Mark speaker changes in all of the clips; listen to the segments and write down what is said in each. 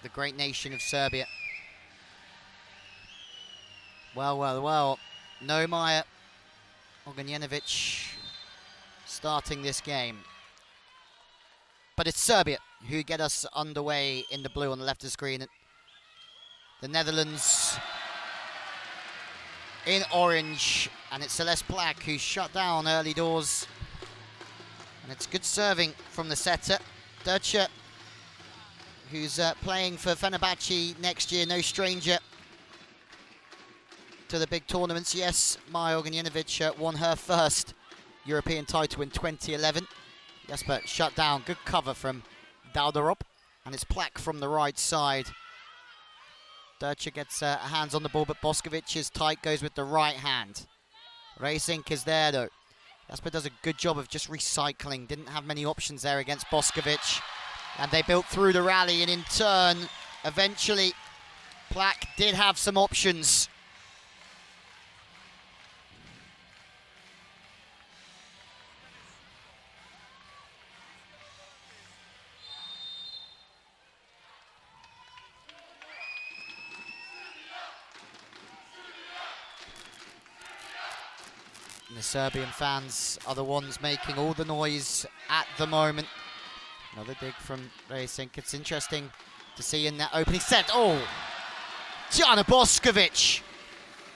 Speaker 1: the great nation of Serbia. Well. Nomir Ognjenović starting this game. But it's Serbia who get us underway in the blue on the left of the screen. The Netherlands in orange, and it's Celeste Plak who's shut down early doors. And it's good serving from the setter, Durce, who's playing for Fenerbahce next year, no stranger to the big tournaments. Yes, Maja Ognjenović won her first European title in 2011. Jesper shut down, good cover from Dauderop, and it's Plak from the right side. Durce gets hands on the ball, but Bošković is tight, goes with the right hand. Racing is there though. Jesper does a good job of just recycling, didn't have many options there against Bošković. And they built through the rally, and in turn, eventually, Plak did have some options. And the Serbian fans are the ones making all the noise at the moment. Another dig from Racing. It's interesting to see in that opening set. Oh, Tijana Bošković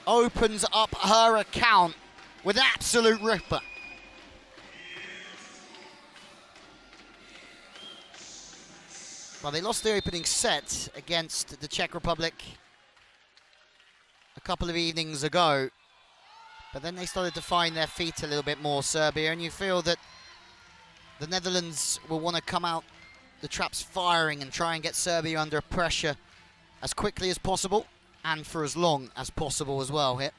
Speaker 1: opens up her account with an absolute ripper. Well, they lost the opening set against the Czech Republic a couple of evenings ago, but then they started to find their feet a little bit more, Serbia, and you feel that the Netherlands will want to come out the traps firing and try and get Serbia under pressure as quickly as possible and for as long as possible as well here.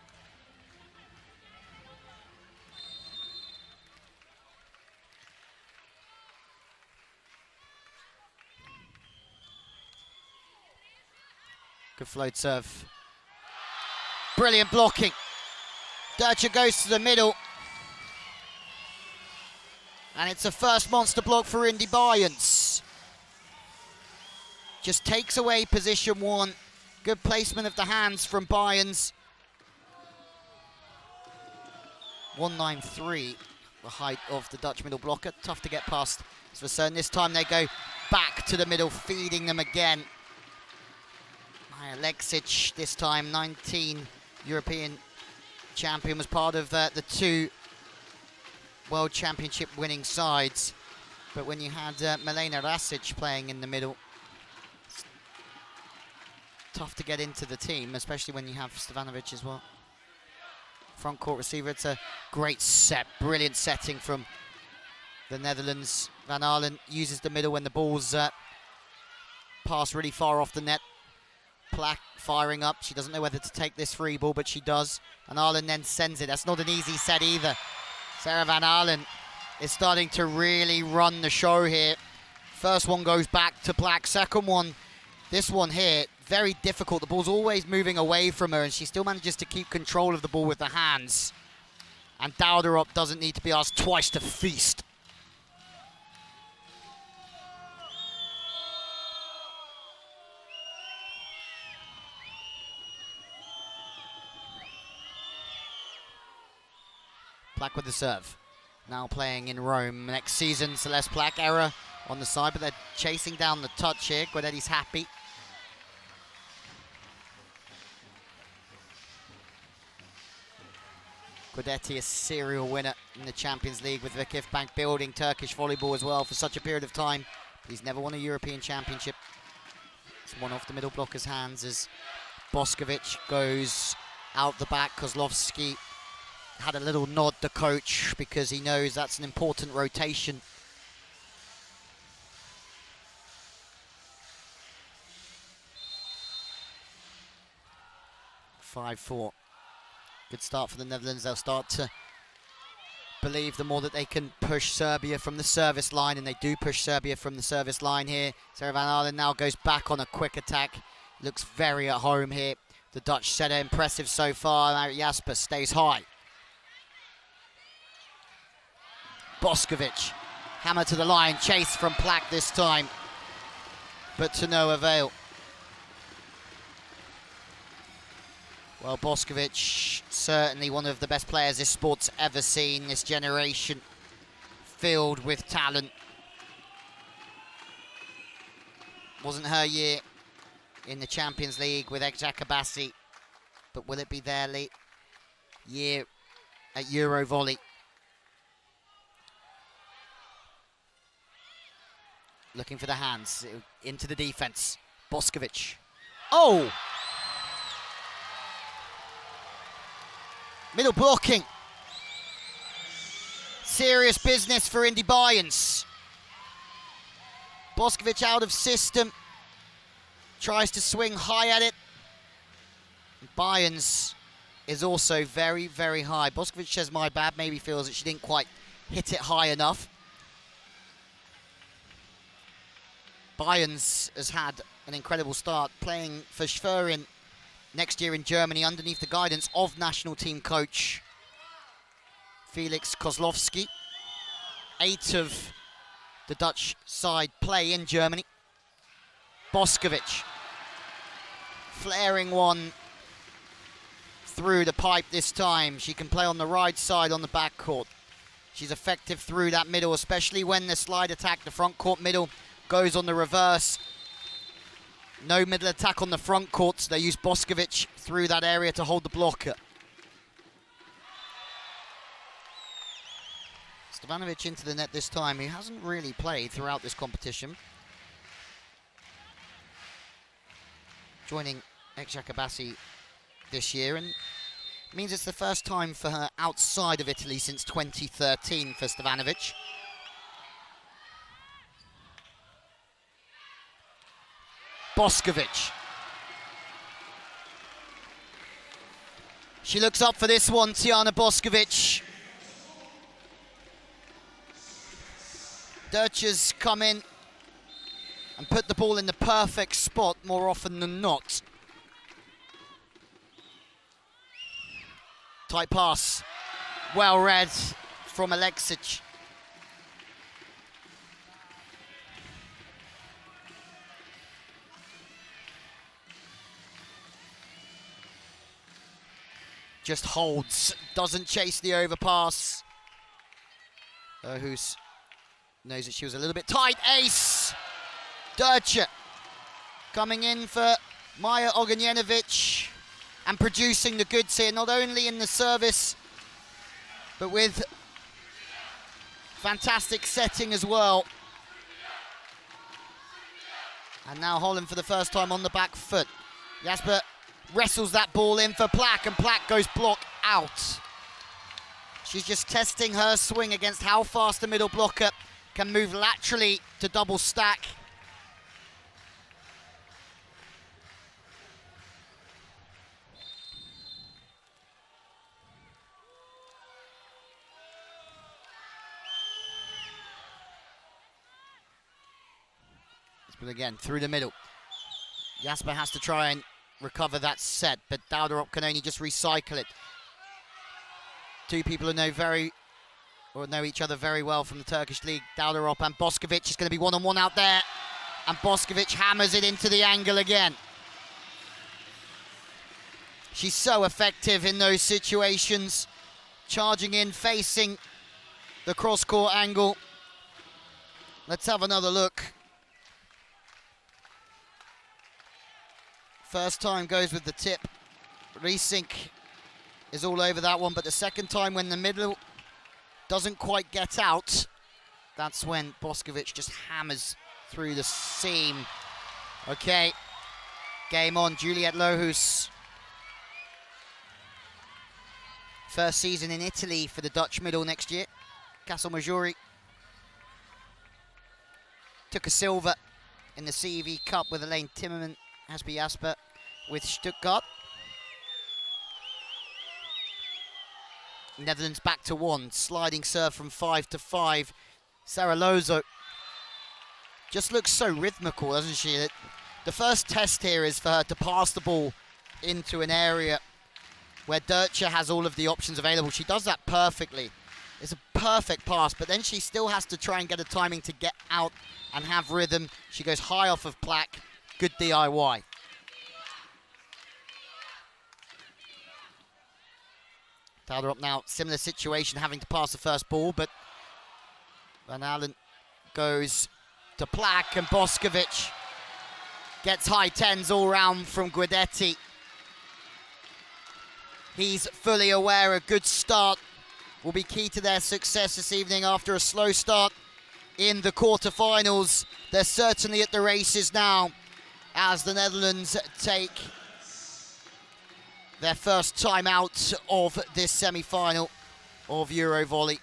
Speaker 1: Good float serve. Brilliant blocking. Durce goes to the middle. And it's a first monster block for Indy Bayerns. Just takes away position one. Good placement of the hands from Bayerns. 193, the height of the Dutch middle blocker. Tough to get past Sversen. This time they go back to the middle, feeding them again. Maja Leksic, this time 19 European champion, was part of the two World Championship winning sides, but when you had Milena Rasic playing in the middle, it's tough to get into the team, especially when you have Stevanovic as well. Front court receiver, it's a great set, brilliant setting from the Netherlands. Van Aalen uses the middle when the ball's pass really far off the net. Plak firing up, she doesn't know whether to take this free ball, but she does. Van Aalen then sends it. That's not an easy set either. Sarah Van Aalen is starting to really run the show here. First one goes back to Plak. Second one, this one here, very difficult. The ball's always moving away from her, and she still manages to keep control of the ball with the hands. And Dauderop doesn't need to be asked twice to feast. Plak with the serve. Now playing in Rome next season. Celeste Plak, error on the side, but they're chasing down the touch here. Guadetti's happy. Guadetti, a serial winner in the Champions League with Vakifbank, building Turkish volleyball as well for such a period of time. But he's never won a European Championship. It's one off the middle blocker's hands as Bošković goes out the back. Kozlovski had a little nod, the coach, because he knows that's an important rotation. (5-4). Good start for the Netherlands. They'll start to believe the more that they can push Serbia from the service line, and they do push Serbia from the service line here. Sarah Van Aalen now goes back on a quick attack. Looks very at home here. The Dutch setter, impressive so far. Now Jasper stays high. Bošković, hammer to the line, chase from Plak this time, but to no avail. Well, Bošković, certainly one of the best players this sport's ever seen, this generation, filled with talent. Wasn't her year in the Champions League with Ekjakabasi, but will it be their year at EuroVolley? Looking for the hands, into the defence. Bošković. Oh! Middle blocking. Serious business for Indy Bayerns. Bošković out of system. Tries to swing high at it. Bayerns is also very, very high. Bošković says my bad, maybe feels that she didn't quite hit it high enough. Bayerns has had an incredible start, playing for Serbian next year in Germany underneath the guidance of national team coach Felix Kozlowski. 8 of the Dutch side play in Germany. Bošković flaring one through the pipe this time. She can play on the right side on the back court. She's effective through that middle, especially when the slide attack, the front court middle, goes on the reverse. No middle attack on the front court, so they use Bošković through that area to hold the blocker. Stevanovic into the net this time. He hasn't really played throughout this competition. Joining Ekjakabasi this year, and it means it's the first time for her outside of Italy since 2013 for Stevanovic. Bošković. She looks up for this one, Tijana Bošković. Dirches come in and put the ball in the perfect spot more often than not. Tight pass, well read from Aleksic. Just holds, doesn't chase the overpass. Who knows that she was a little bit tight. Ace! Dirche coming in for Maja Ognjenović and producing the goods here, not only in the service, but with fantastic setting as well. And now Holland for the first time on the back foot. Jasper wrestles that ball in for Plak, and Plak goes block out. She's just testing her swing against how fast the middle blocker can move laterally to double stack. But again, through the middle. Jasper has to try and recover that set, but Dauderop can only just recycle it. Two people who know each other very well from the Turkish league. Dauderop and Bošković is going to be one-on-one out there, and Bošković hammers it into the angle again. She's so effective in those situations, charging in, facing the cross-court angle. Let's have another look. First time goes with the tip. Riesink is all over that one, but the second time when the middle doesn't quite get out, that's when Bošković just hammers through the seam. Okay, game on. Juliette Lohus. First season in Italy for the Dutch middle next year. Castelmajori took a silver in the CEV Cup with Elaine Timmerman, Asby Jasper with Stuttgart. Netherlands back to 1, sliding serve from 5 to 5. Sarah Lozo just looks so rhythmical, doesn't she? The first test here is for her to pass the ball into an area where Dirche has all of the options available. She does that perfectly. It's a perfect pass, but then she still has to try and get a timing to get out and have rhythm. She goes high off of Plak. Good DIY. Dowderup now, similar situation, having to pass the first ball, but Van Allen goes to Plak, and Bošković gets high tens all round from Guidetti. He's fully aware a good start will be key to their success this evening after a slow start in the quarterfinals. They're certainly at the races now as the Netherlands take their first timeout of this semi-final of EuroVolley.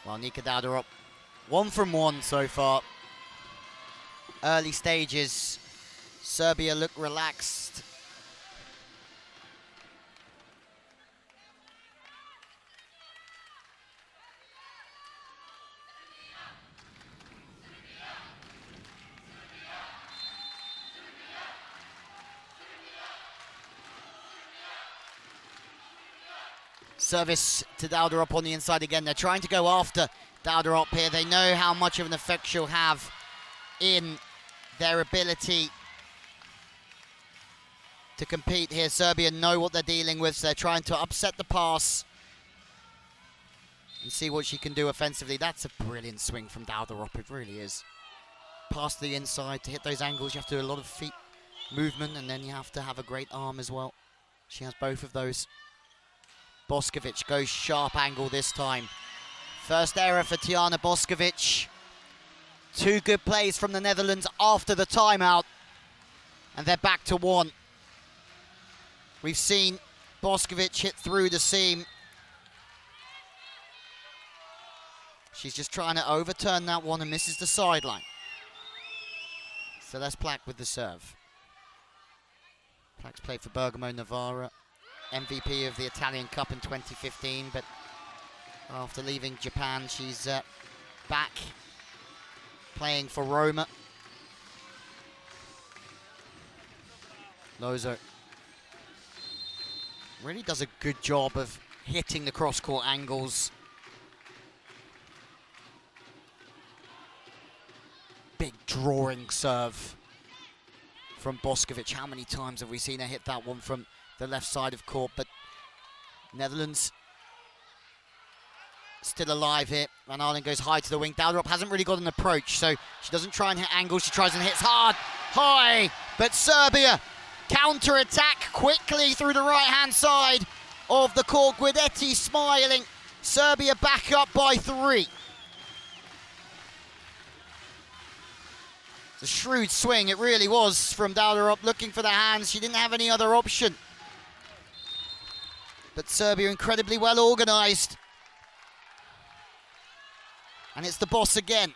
Speaker 1: Well, Nika Dowderup, 1 from 1 so far. Early stages, Serbia look relaxed. Service to Dowderup on the inside again. They're trying to go after Dowderup here. They know how much of an effect she'll have in their ability to compete here. Serbia know what they're dealing with, so they're trying to upset the pass and see what she can do offensively. That's a brilliant swing from Dowderup, it really is. Past the inside to hit those angles, you have to do a lot of feet movement, and then you have to have a great arm as well. She has both of those. Bošković goes sharp angle this time. First error for Tijana Bošković. 2 good plays from the Netherlands after the timeout, and they're back to 1. We've seen Bošković hit through the seam. She's just trying to overturn that one and misses the sideline. So that's Plak with the serve. Plak's played for Bergamo Novara, MVP of the Italian Cup in 2015, but after leaving Japan, she's back playing for Roma. Lozo really does a good job of hitting the cross-court angles. Big drawing serve from Bošković. How many times have we seen her hit that one from the left side of court? But Netherlands still alive here. Van Allen goes high to the wing. Dowderup hasn't really got an approach, so she doesn't try and hit angles. She tries and hits hard, high, but Serbia counter-attack quickly through the right-hand side of the court. Guidetti smiling. Serbia back up by 3. It's a shrewd swing, it really was, from Dowderup, looking for the hands. She didn't have any other option. But Serbia incredibly well organised. And it's the boss again.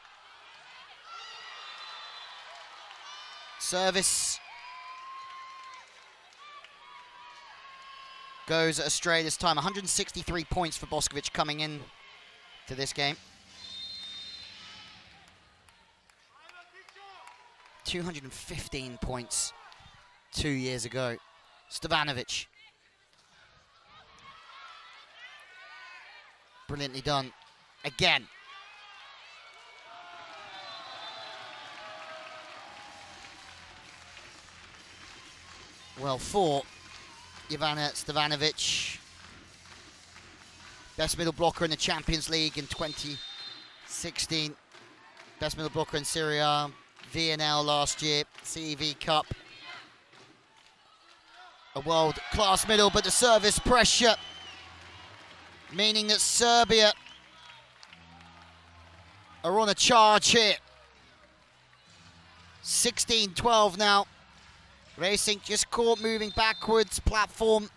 Speaker 1: Service goes astray this time. 163 points for Bošković coming in to this game. 215 points 2 years ago. Stevanovic. Brilliantly done again. Well, for Ivana Stevanovic, best middle blocker in the Champions League in 2016, best middle blocker in Serie A, VNL last year, CEV Cup. A world-class middle, but the service pressure, meaning that Serbia are on a charge here. 16-12 now. Racing just caught moving backwards, platform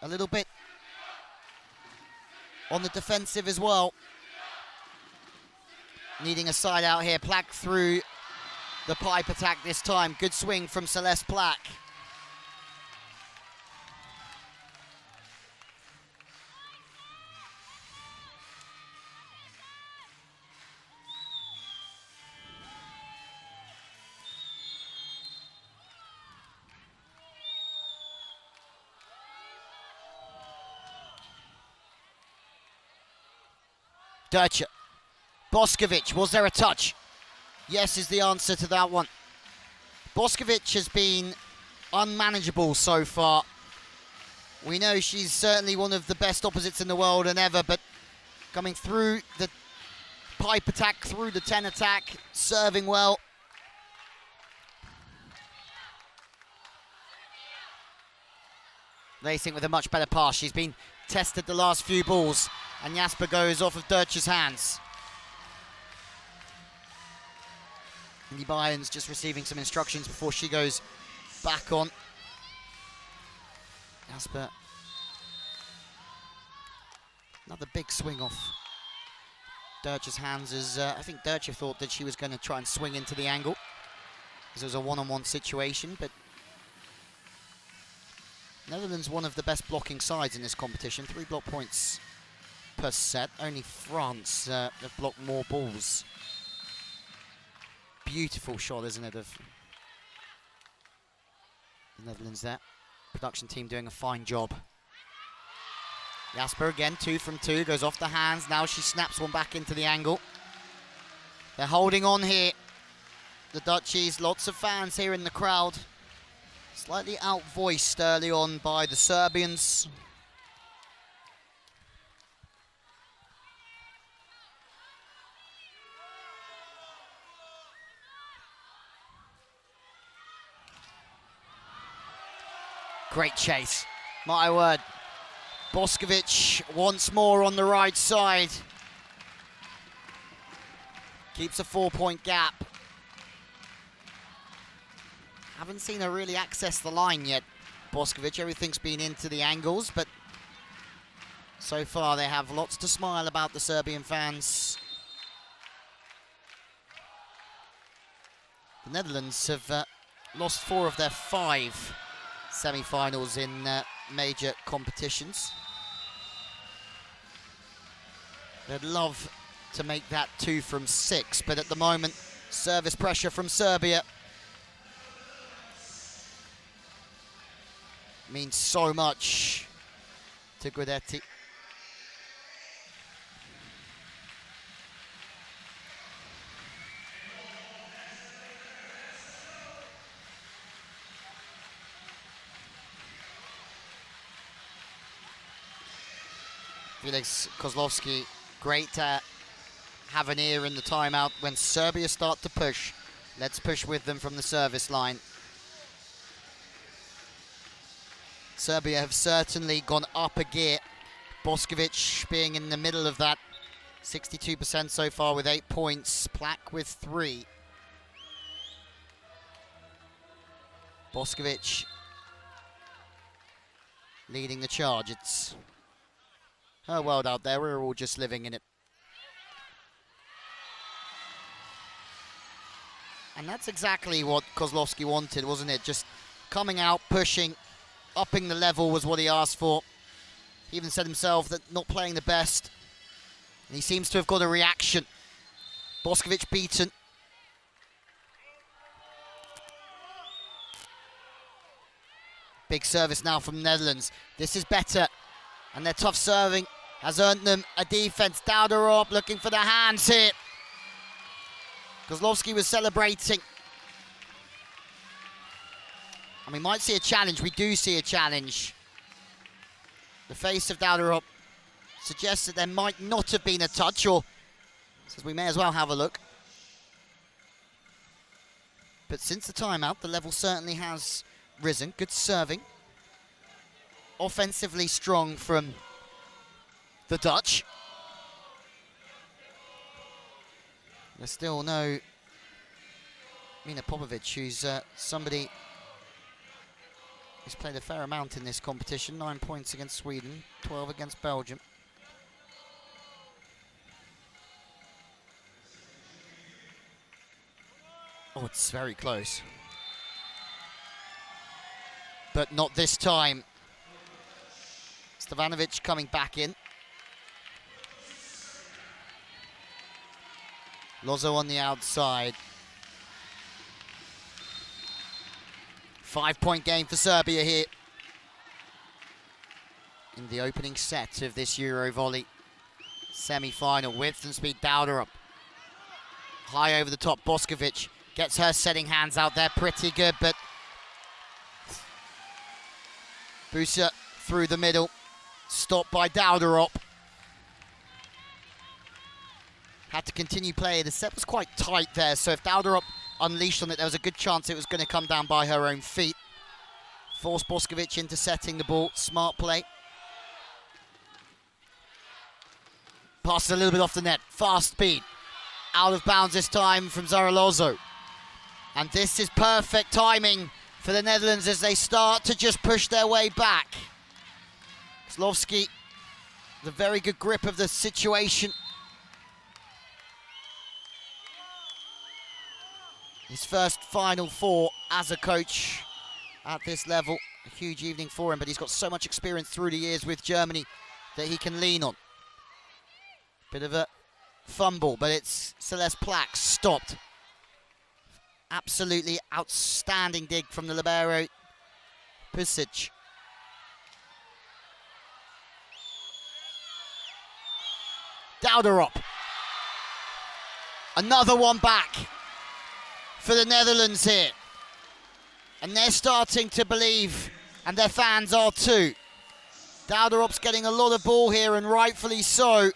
Speaker 1: a little bit on the defensive as well. Needing a side out here. Plak through the pipe attack this time. Good swing from Celeste Plack. Durcha. Bošković, was there a touch? Yes is the answer to that one. Bošković has been unmanageable so far. We know she's certainly one of the best opposites in the world and ever, but coming through the pipe attack, through the 10 attack, serving well. Lacing with a much better pass. She's been tested the last few balls, and Jasper goes off of Durcha's hands. Indy Bayern's just receiving some instructions before she goes back on. Jasper. Another big swing off Durcha's hands, as I think Durcha thought that she was going to try and swing into the angle, because it was a one-on-one situation, but Netherlands one of the best blocking sides in this competition. 3 block points per set. Only France have blocked more balls. Beautiful shot, isn't it, of the Netherlands there. Production team doing a fine job. Jasper again, 2 from 2, goes off the hands. Now she snaps one back into the angle. They're holding on here. The Dutchies, lots of fans here in the crowd. Slightly out-voiced early on by the Serbians. Great chase, my word. Bošković once more on the right side. Keeps a 4-point gap. Haven't seen her really access the line yet, Bošković. Everything's been into the angles, but so far they have lots to smile about, the Serbian fans. The Netherlands have lost 4 of their 5 semi-finals in major competitions. They'd love to make that 2 from 6, but at the moment, service pressure from Serbia means so much to Guidetti. Felix Kozlowski, great to have an ear in the timeout when Serbia start to push. Let's push with them from the service line. Serbia have certainly gone up a gear. Bošković being in the middle of that. 62% so far with 8 points. Plack with 3. Bošković leading the charge. It's her world out there. We're all just living in it. And that's exactly what Kozlowski wanted, wasn't it? Just coming out, pushing, upping the level was what he asked for. He even said himself that not playing the best. And he seems to have got a reaction. Bošković beaten. Big service now from Netherlands. This is better. And their tough serving has earned them a defense. Dauderop looking for the hands here. Kozlowski was celebrating. And we might see a challenge. We do see a challenge. The face of Dauderop suggests that there might not have been a touch, or says we may as well have a look. But since the timeout, the level certainly has risen. Good serving. Offensively strong from the Dutch. There's still no Mina Popovic, who's somebody who's played a fair amount in this competition. 9 points against Sweden, 12 against Belgium. Oh, it's very close. But not this time. Stevanovic coming back in. Lozo on the outside. 5-point game for Serbia here in the opening set of this EuroVolley semi-final. Width and speed, Dauderup. High over the top, Bošković gets her setting hands out there, pretty good, but Busa through the middle, stopped by Dauderup. Had to continue playing. The set was quite tight there, so if Dauderup unleashed on it, there was a good chance it was going to come down by her own feet. Forced Bošković into setting the ball. Smart play. Passes a little bit off the net. Fast speed. Out of bounds this time from Zara Lozo. And this is perfect timing for the Netherlands as they start to just push their way back. Slavski, the very good grip of the situation. His first Final Four as a coach at this level. A huge evening for him, but he's got so much experience through the years with Germany that he can lean on. Bit of a fumble, but it's Celeste Plack stopped. Absolutely outstanding dig from the libero, Pusic. Dauderup. Another one back for the Netherlands here. And they're starting to believe, and their fans are too. Dauderup's getting a lot of ball here, and rightfully so.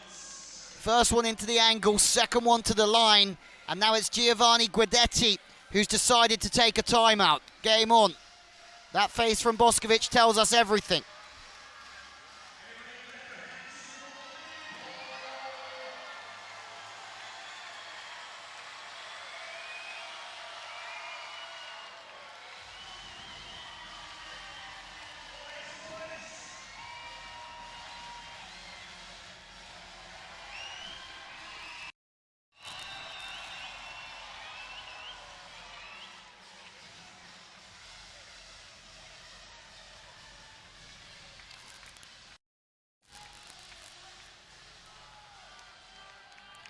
Speaker 1: First one into the angle, second one to the line, and now it's Giovanni Guidetti who's decided to take a timeout. Game on. That face from Bošković tells us everything.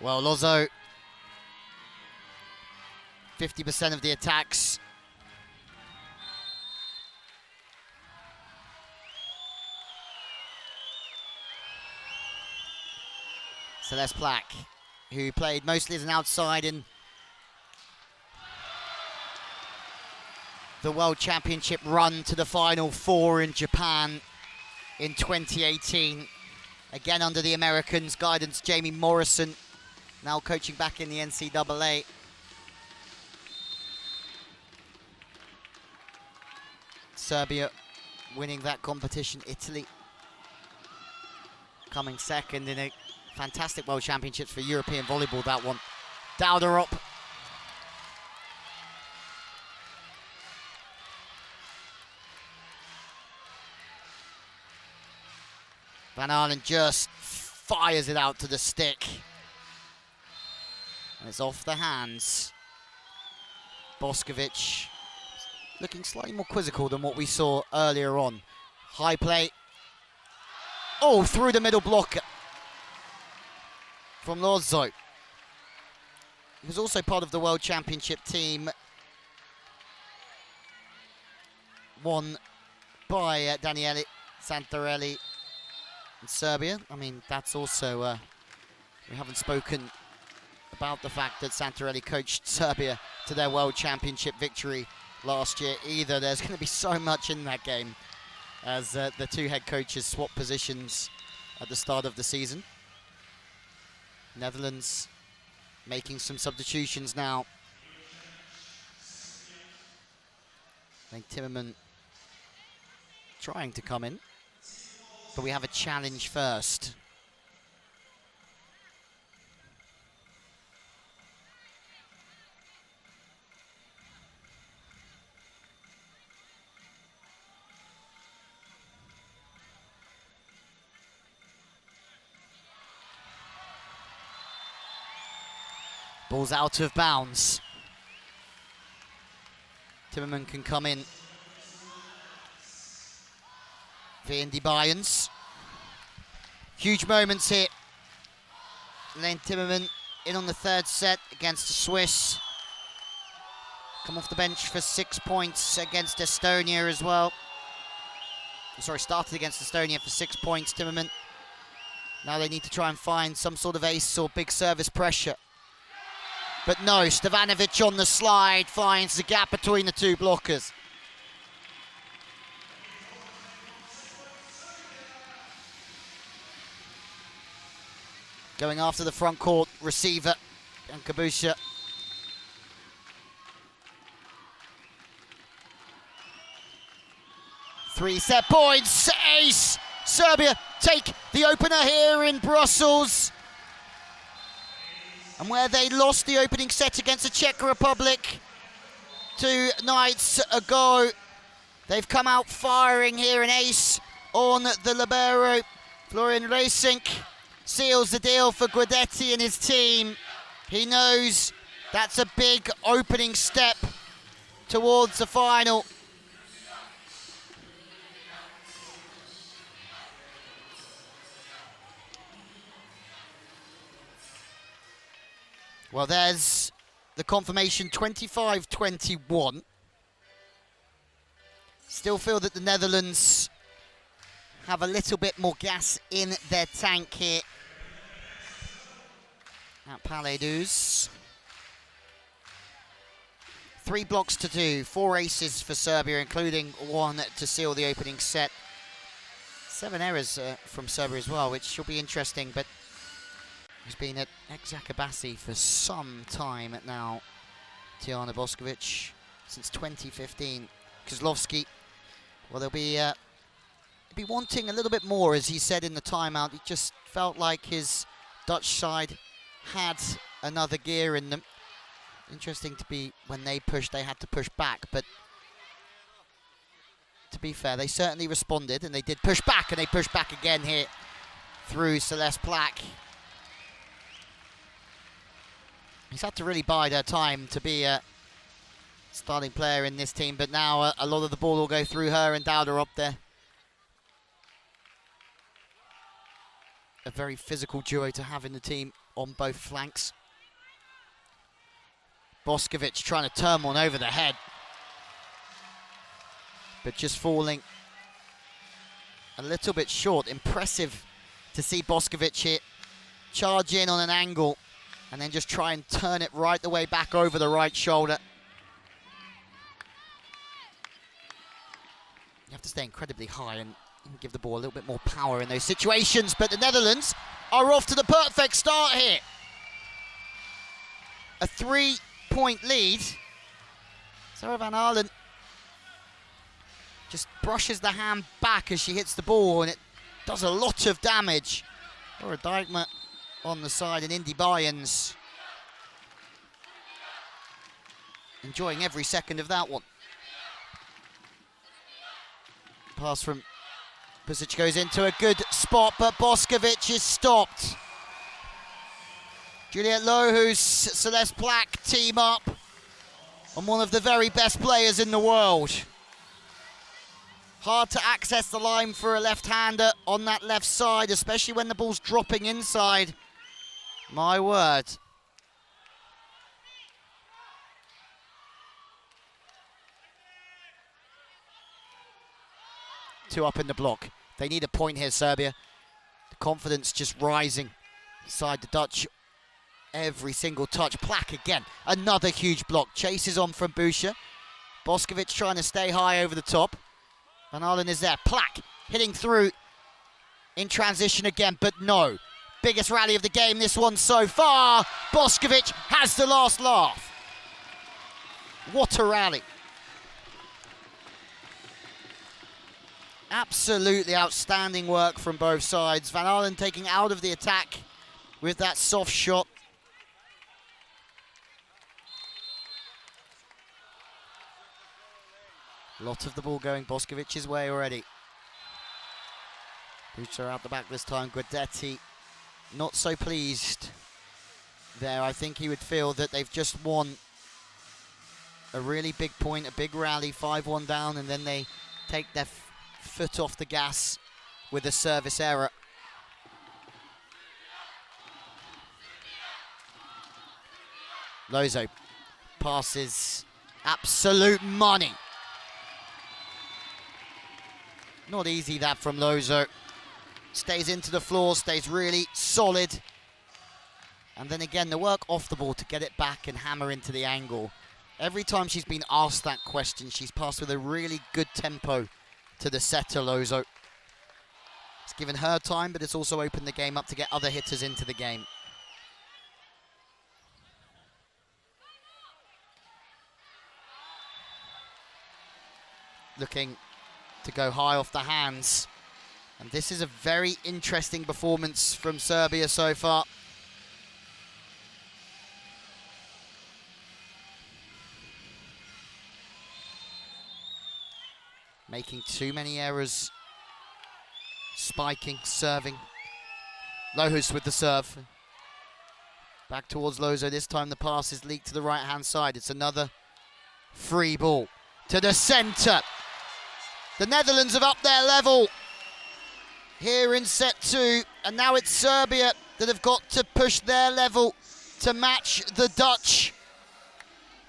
Speaker 1: Well, Lozo, 50% of the attacks. Celeste Plack, who played mostly as an outside in the World Championship run to the Final Four in Japan in 2018. Again under the Americans' guidance, Jamie Morrison, now coaching back in the NCAA. Serbia winning that competition. Italy coming second in a fantastic World Championships for European volleyball, that one. Dauderup. Van Arlen just fires it out to the stick. And it's off the hands. Bošković looking slightly more quizzical than what we saw earlier on. High play. Oh, through the middle blocker from Lozo. He was also part of the World Championship team won by Daniele Santarelli in Serbia. I mean, that's also, we haven't spoken about the fact that Santarelli coached Serbia to their World Championship victory last year either. There's going to be so much in that game as the two head coaches swap positions at the start of the season. Netherlands making some substitutions now. I think Timmerman trying to come in, but we have a challenge first. Ball's out of bounds. Timmerman can come in. Vindy Bayans. Huge moments here. Len Timmerman in on the third set against the Swiss. Come off the bench for 6 points against Estonia as well. Sorry, started against Estonia for 6 points, Timmerman. Now they need to try and find some sort of ace or big service pressure. But no, Stevanovic on the slide finds the gap between the two blockers. Going after the front court receiver, and Kabusha. Three set points, ace! Serbia take the opener here in Brussels. And where they lost the opening set against the Czech Republic 2 nights ago, they've come out firing here. An ace on the libero. Florian Racink seals the deal for Guidetti and his team. He knows that's a big opening step towards the final. Well, there's the confirmation, 25-21. Still feel that the Netherlands have a little bit more gas in their tank here at Palais Douze. 3 blocks to do, 4 aces for Serbia, including 1 to seal the opening set. 7 errors from Serbia as well, which should be interesting, but he's been at ex-Akabasi for some time now. Tijana Bošković since 2015. Kozlovski, well, they'll be wanting a little bit more, as he said in the timeout. It just felt like his Dutch side had another gear in them. Interesting to be, when they pushed, they had to push back, but to be fair, they certainly responded, and they did push back, and they pushed back again here through Celeste Plack. He's had to really bide her time to be a starting player in this team, but now a lot of the ball will go through her and Dowder up there. A very physical duo to have in the team on both flanks. Bošković trying to turn one over the head, but just falling a little bit short. Impressive to see Bošković here charge in on an angle and then just try and turn it right the way back over the right shoulder. You have to stay incredibly high and give the ball a little bit more power in those situations, but the Netherlands are off to the perfect start here. A 3-point lead. Sarah Van Aalen just brushes the hand back as she hits the ball, and it does a lot of damage. Or a Dijkma on the side, and Indy Bayans enjoying every second of that one. Pass from Pusic goes into a good spot, but Bošković is stopped. Juliette Lohus, Celeste Plack team up on one of the very best players in the world. Hard to access the line for a left-hander on that left side, especially when the ball's dropping inside. My word. Two up in the block. They need a point here, Serbia. The confidence just rising inside the Dutch. Every single touch. Plack again. Another huge block. Chases on from Busha. Bošković trying to stay high over the top. Van Aalen is there. Plack hitting through in transition again, but no. Biggest rally of the game, this one so far. Bošković has the last laugh. What a rally. Absolutely outstanding work from both sides. Van Aalen taking out of the attack with that soft shot. A lot of the ball going Bošković's way already. Boots are out the back this time. Guidetti not so pleased there. I think he would feel that they've just won a really big point, a big rally, 5-1 down, and then they take their foot off the gas with a service error. Lozo passes absolute money. Not easy that from Lozo. Stays into the floor, stays really solid. And then again, the work off the ball to get it back and hammer into the angle. Every time she's been asked that question, she's passed with a really good tempo to the setter, Lozo. It's given her time, but it's also opened the game up to get other hitters into the game. Looking to go high off the hands. And this is a very interesting performance from Serbia so far. Making too many errors. Spiking, serving. Lohus with the serve. Back towards Lozo. This time the pass is leaked to the right-hand side. It's another free ball to the centre. The Netherlands have upped their level here in set 2, and now it's Serbia that have got to push their level to match the Dutch.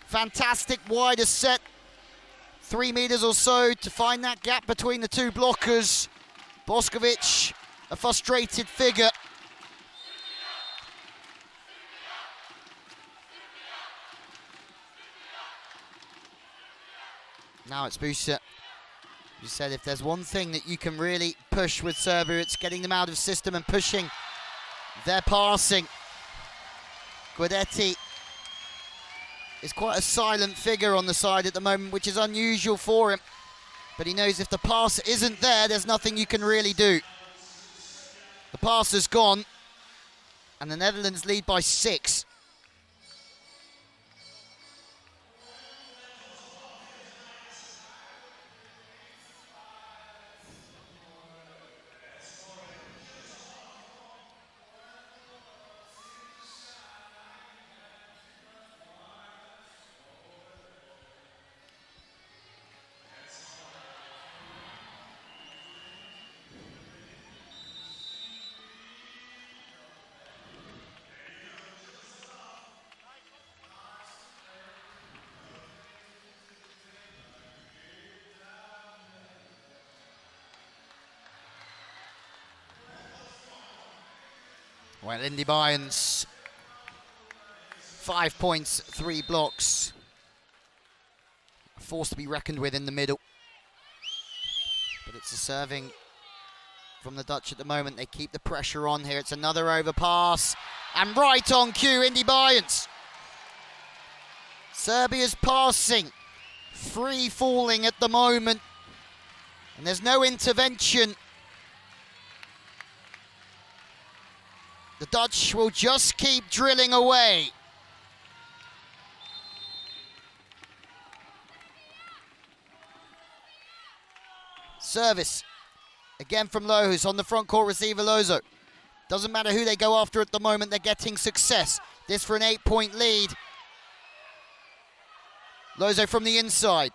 Speaker 1: Fantastic wider set, 3 meters or so to find that gap between the two blockers. Bošković, a frustrated figure. Now it's Busa. You said if there's one thing that you can really push with Serbia, it's getting them out of system and pushing their passing. Guidetti is quite a silent figure on the side at the moment, which is unusual for him. But he knows if the pass isn't there, there's nothing you can really do. The pass has gone, and the Netherlands lead by 6. Well, Indy Bayerns, 5 points, 3 blocks. A force to be reckoned with in the middle. But it's a serving from the Dutch at the moment. They keep the pressure on here. It's another overpass. And right on cue, Indy Bayerns. Serbia's passing, free falling at the moment. And there's no intervention. The Dutch will just keep drilling away. Service. Again from Lohus on the front court receiver, Lozo. Doesn't matter who they go after at the moment, they're getting success. This for an 8-point lead. Lozo from the inside.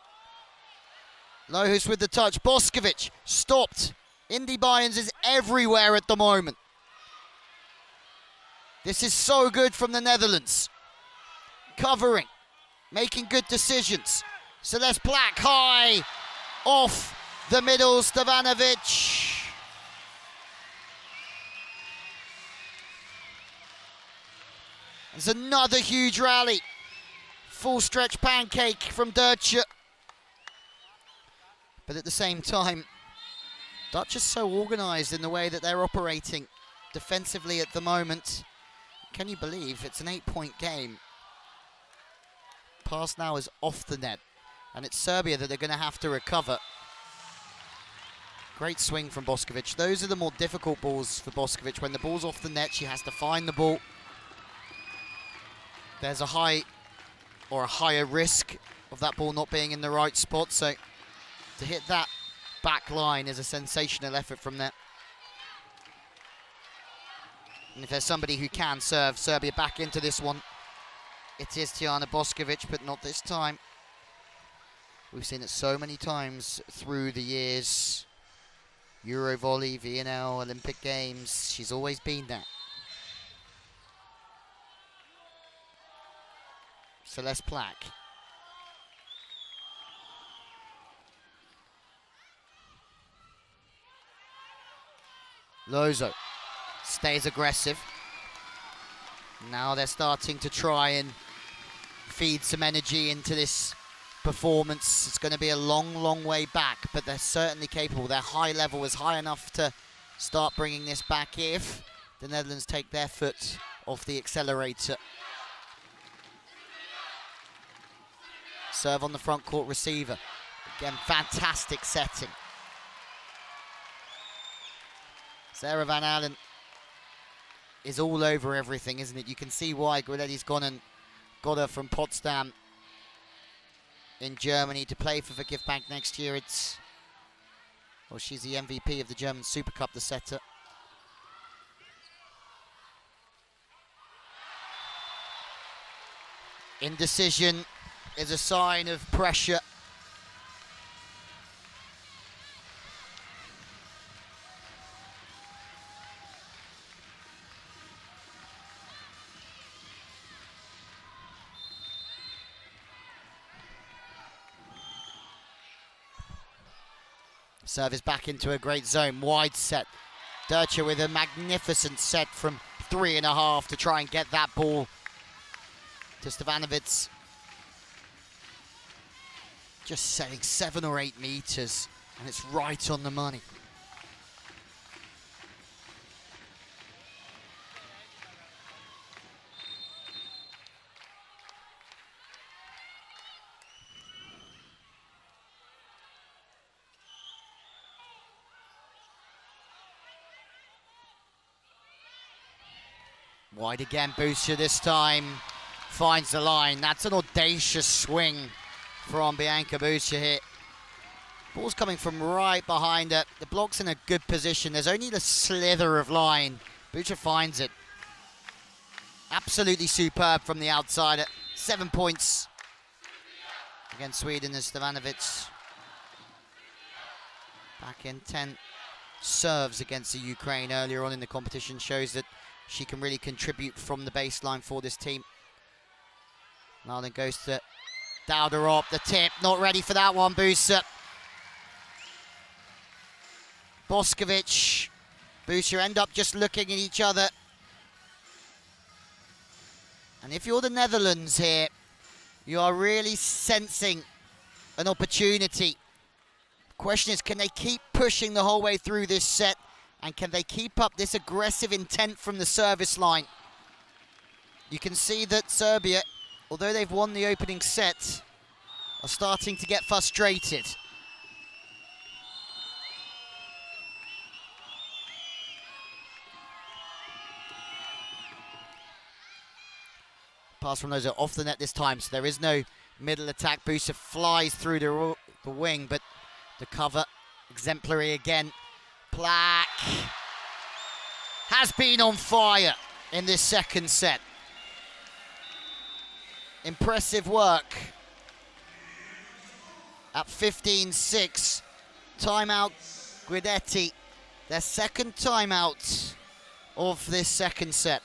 Speaker 1: Lohus with the touch. Bošković stopped. Indy Bayerns is everywhere at the moment. This is so good from the Netherlands. Covering, making good decisions. Celeste Black high, off the middle, Stevanovic. There's another huge rally. Full stretch pancake from Durcha. But at the same time, Dutch is so organised in the way that they're operating defensively at the moment. Can you believe it's an 8-point game? Pass now is off the net, and it's Serbia that they're going to have to recover. Great swing from Bošković. Those are the more difficult balls for Bošković. When the ball's off the net, she has to find the ball. There's a high or a higher risk of that ball not being in the right spot, so to hit that back line is a sensational effort from there. And if there's somebody who can serve Serbia back into this one, it is Tijana Bošković, but not this time. We've seen it so many times through the years. EuroVolley, VNL, Olympic Games. She's always been there. Celeste Plack. Lozo stays aggressive. Now they're starting to try and feed some energy into this performance. It's going to be a long, long way back, but they're certainly capable. Their high level is high enough to start bringing this back if the Netherlands take their foot off the accelerator. Serve on the front court receiver. Again, fantastic setting. Sarah Van Allen is all over everything, isn't it? You can see why Guidetti's gone and got her from Potsdam in Germany to play for Vergiftbank next year. Well, she's the MVP of the German Super Cup, the setter. Indecision is a sign of pressure. Service back into a great zone, wide set. Dercha with a magnificent set from 3.5 to try and get that ball to Stevanovic. Just setting 7 or 8 meters, and it's right on the money. Wide again, Boucher this time finds the line. That's an audacious swing from Bianca Boucher here. Ball's coming from right behind her. The block's in a good position. There's only the slither of line. Boucher finds it. Absolutely superb from the outside. 7 points against Sweden as Stevanovic back in 10 serves against the Ukraine earlier on in the competition. Shows that she can really contribute from the baseline for this team. Now then goes to Dowderop, the tip, not ready for that one, Boucher. Bošković, Boucher end up just looking at each other. And if you're the Netherlands here, you are really sensing an opportunity. The question is, can they keep pushing the whole way through this set? And can they keep up this aggressive intent from the service line? You can see that Serbia, although they've won the opening set, are starting to get frustrated. Pass from Lozo off the net this time, so there is no middle attack. Boucher flies through the wing, but the cover exemplary again. Plack has been on fire in this second set. Impressive work. At 15-6, timeout Guidetti. Their second timeout of this second set.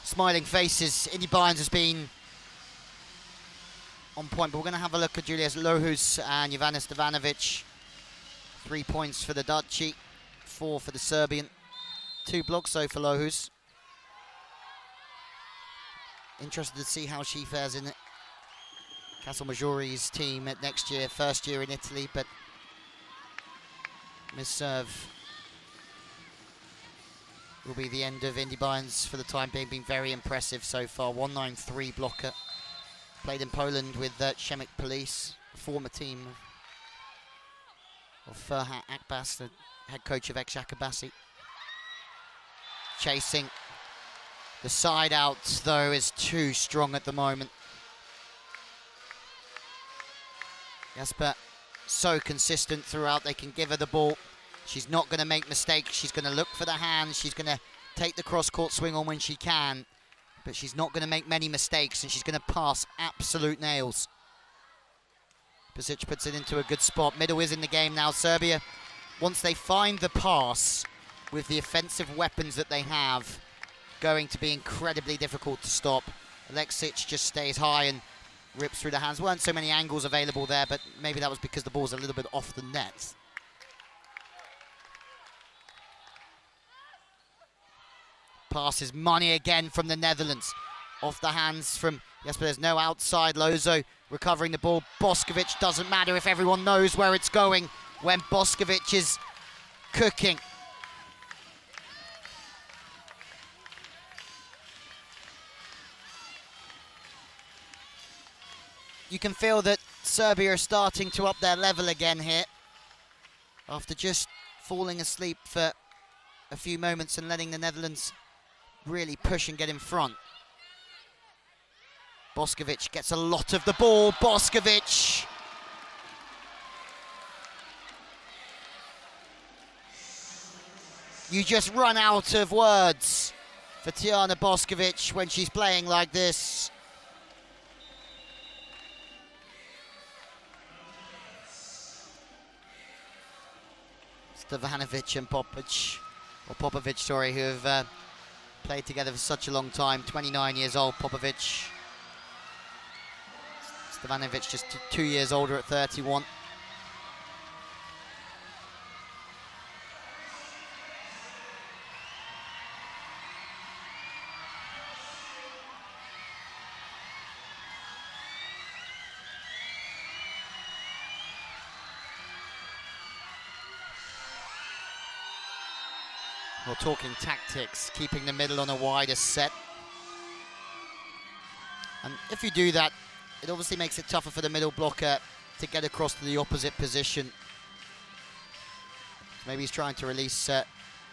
Speaker 1: Smiling faces. Indy Bynes has been on point, but we're going to have a look at Julius Lohus and Ivana Stevanovic. 3 points for the Dutchie, 4 for the Serbian. 2 blocks though for Lohus. Interested to see how she fares in it. Castelmaggiori's team at next year, first year in Italy, but miss serve will be the end of Indy Bayern's for the time being. Been very impressive so far. 193 blocker. Played in Poland with Szemik Police, a former team of Ferhat Akbas, the head coach of Ekşakabasi. Chasing. The side out, though, is too strong at the moment. Jesper, so consistent throughout. They can give her the ball. She's not going to make mistakes. She's going to look for the hands. She's going to take the cross-court swing on when she can. But she's not going to make many mistakes, and she's going to pass absolute nails. Pesic puts it into a good spot. Middle is in the game now. Serbia, once they find the pass with the offensive weapons that they have, going to be incredibly difficult to stop. Aleksic just stays high and rips through the hands. Weren't so many angles available there, but maybe that was because the ball's a little bit off the net. Pass is money again from the Netherlands. Off the hands from, yes, but there's no outside. Lozo recovering the ball. Bošković, doesn't matter if everyone knows where it's going when Bošković is cooking. You can feel that Serbia are starting to up their level again here after just falling asleep for a few moments and letting the Netherlands really push and get in front. Bošković gets a lot of the ball. Bošković. You just run out of words for Tijana Bošković when she's playing like this. Stevanovic and Popovic, sorry, who have played together for such a long time. 29 years old, Popovic. Stevanovic just 2 years older at 31. We're talking tactics, keeping the middle on a wider set. And if you do that, it obviously makes it tougher for the middle blocker to get across to the opposite position. So maybe he's trying to release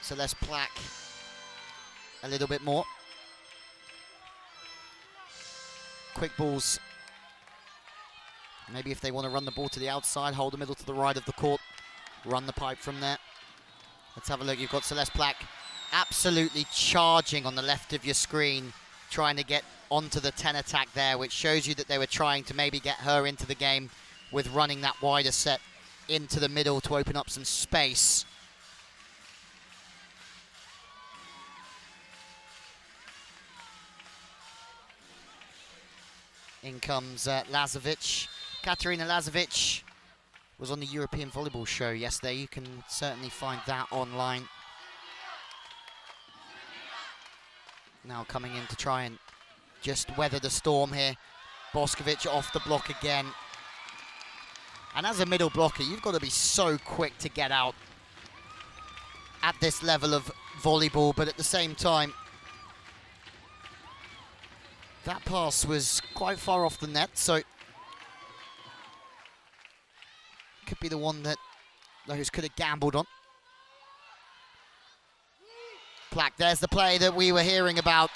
Speaker 1: Celeste Plak a little bit more. Quick balls. Maybe if they want to run the ball to the outside, hold the middle to the right of the court, run the pipe from there. Let's have a look. You've got Celeste Plak absolutely charging on the left of your screen, trying to get onto the 10 attack there, which shows you that they were trying to maybe get her into the game with running that wider set into the middle to open up some space. In comes Lazovic. Katarina Lazovic was on the European Volleyball Show yesterday. You can certainly find that online. Now coming in to try and just weather the storm here. Bošković off the block again. And as a middle blocker, you've got to be so quick to get out at this level of volleyball, but at the same time, that pass was quite far off the net, so could be the one that those could have gambled on. Plak, there's the play that we were hearing about.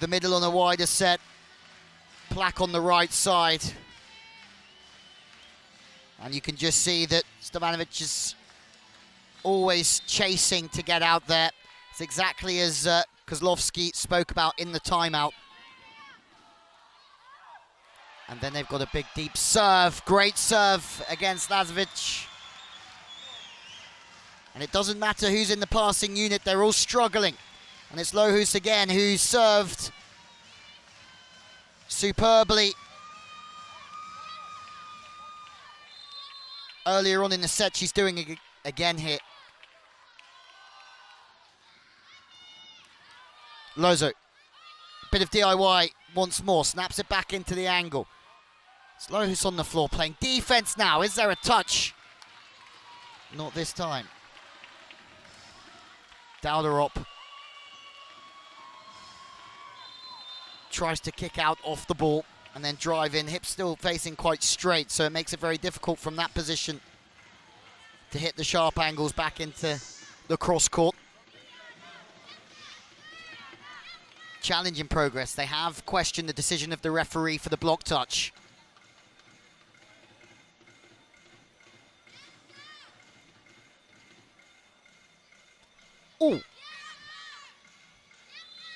Speaker 1: The middle on a wider set. Plak on the right side. And you can just see that Stevanovic is always chasing to get out there. It's exactly as Kozlovski spoke about in the timeout. And then they've got a big deep serve. Great serve against Lazovic. And it doesn't matter who's in the passing unit, they're all struggling. And it's Lohus again who served superbly earlier on in the set. She's doing it again here. Lozo, bit of DIY once more, snaps it back into the angle. It's Lohus on the floor playing defense now. Is there a touch? Not this time. Dauderop tries to kick out off the ball and then drive in. Hip still facing quite straight, so it makes it very difficult from that position to hit the sharp angles back into the cross court. Challenge in progress. They have questioned the decision of the referee for the block touch. Oh,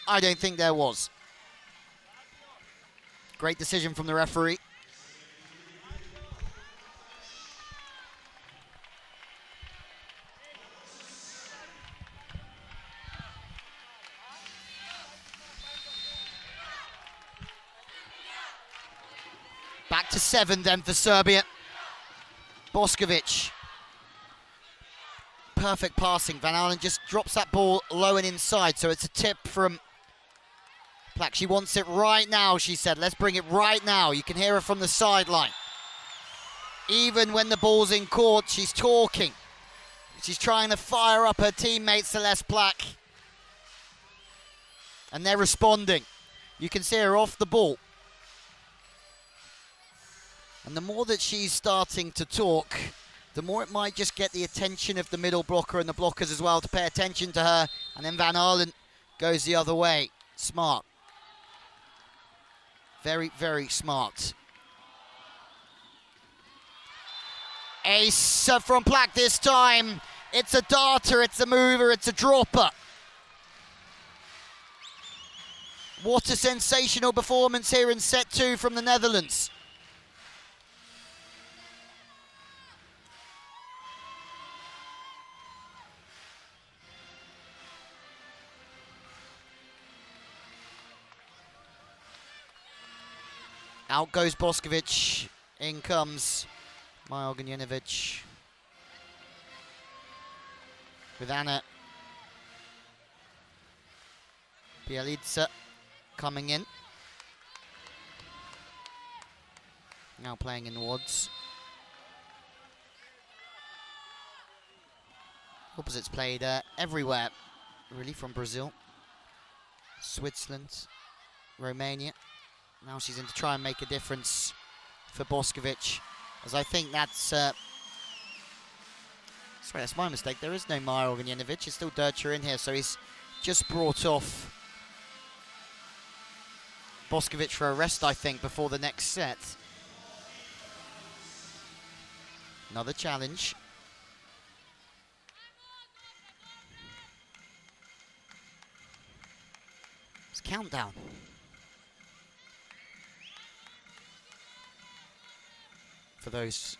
Speaker 1: I don't think there was. Great decision from the referee. Back to 7 then for Serbia. Bošković. Perfect passing. Van Aalen just drops that ball low and inside, so it's a tip from Plak. She wants it right now, she said. Let's bring it right now. You can hear her from the sideline. Even when the ball's in court, she's talking. She's trying to fire up her teammate, Celeste Plak. And they're responding. You can see her off the ball. And the more that she's starting to talk, the more it might just get the attention of the middle blocker and the blockers as well to pay attention to her. And then Van Aalen goes the other way. Smart. Very, very smart. Ace from Plak this time. It's a darter, it's a mover, it's a dropper. What a sensational performance here in set 2 from the Netherlands. Out goes Bošković. In comes Maja Ognjenović. With Anna Bjelica coming in. Now playing in wads. Opposites played everywhere, really, from Brazil, Switzerland, Romania. Now she's in to try and make a difference for Bošković, as I think that's... sorry, that's my mistake. There is no Maja Ognjenović. It's still Dercher in here, so he's just brought off Bošković for a rest, I think, before the next set. Another challenge. It's countdown. For those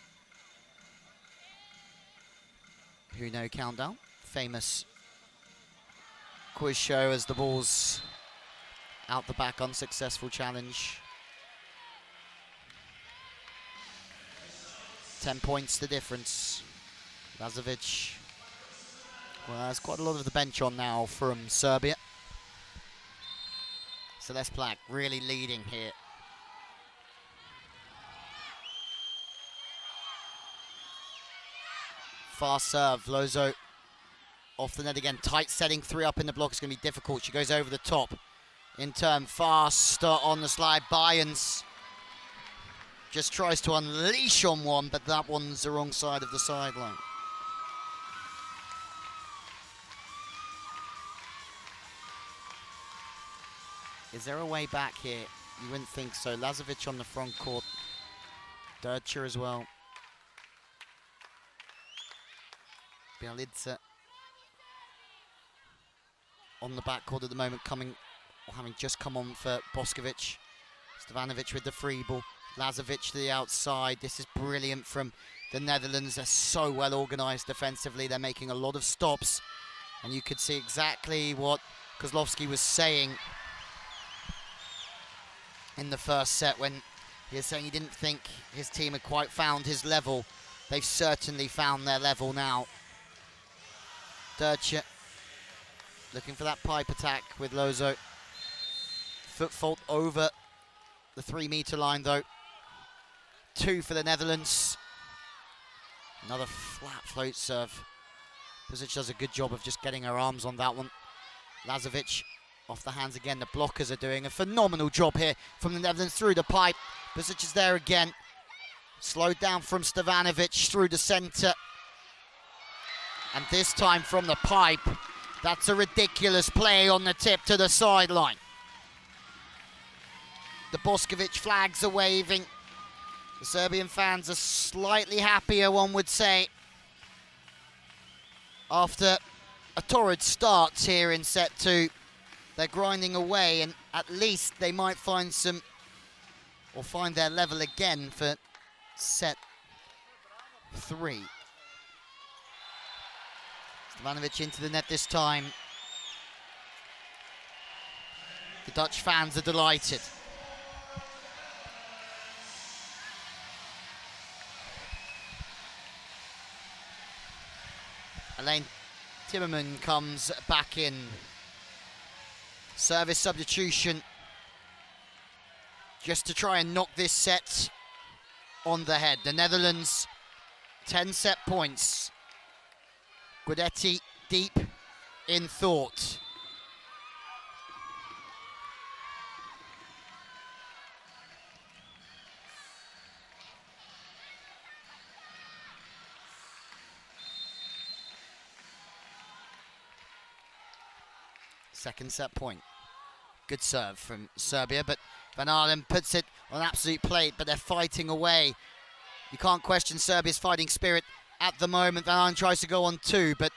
Speaker 1: who know Countdown, famous quiz show as the ball's out the back, unsuccessful challenge. 10 points the difference. Lazovic. Well, there's quite a lot of the bench on now from Serbia. Celeste Plak really leading here. Fast serve, Lozo off the net again. Tight setting, 3 up in the block is going to be difficult. She goes over the top. In turn, fast on the slide. Bayens just tries to unleash on one, but that one's the wrong side of the sideline. Is there a way back here? You wouldn't think so. Lazovic on the front court. Dercher as well. Bjelica on the backcourt at the moment, having just come on for Bošković. Stevanovic with the free ball. Lazovic to the outside. This is brilliant from the Netherlands. They're so well organised defensively. They're making a lot of stops. And you could see exactly what Kozlowski was saying in the first set when he was saying he didn't think his team had quite found his level. They've certainly found their level now. Dercher looking for that pipe attack with Lozo. Foot fault over the 3-meter line though. 2 for the Netherlands. Another flat float serve Bošković does a good job of just getting her arms on that one. Lazovic off the hands again. The blockers are doing a phenomenal job here from the Netherlands through the pipe. Bošković is there again. Slowed down from Stevanovic through the centre. And this time from the pipe. That's a ridiculous play on the tip to the sideline. The Bošković flags are waving. The Serbian fans are slightly happier, one would say, after a torrid start here in set 2. They're grinding away, and at least they might find some, or find their level again for set 3. Stevanovic into the net this time. The Dutch fans are delighted. Elaine Timmerman comes back in. Service substitution just to try and knock this set on the head. The Netherlands, 10 set points. Guidetti deep in thought. Second set point. Good serve from Serbia, but Van Aalen puts it on absolute plate, but they're fighting away. You can't question Serbia's fighting spirit at the moment. Van Aalen tries to go on 2, but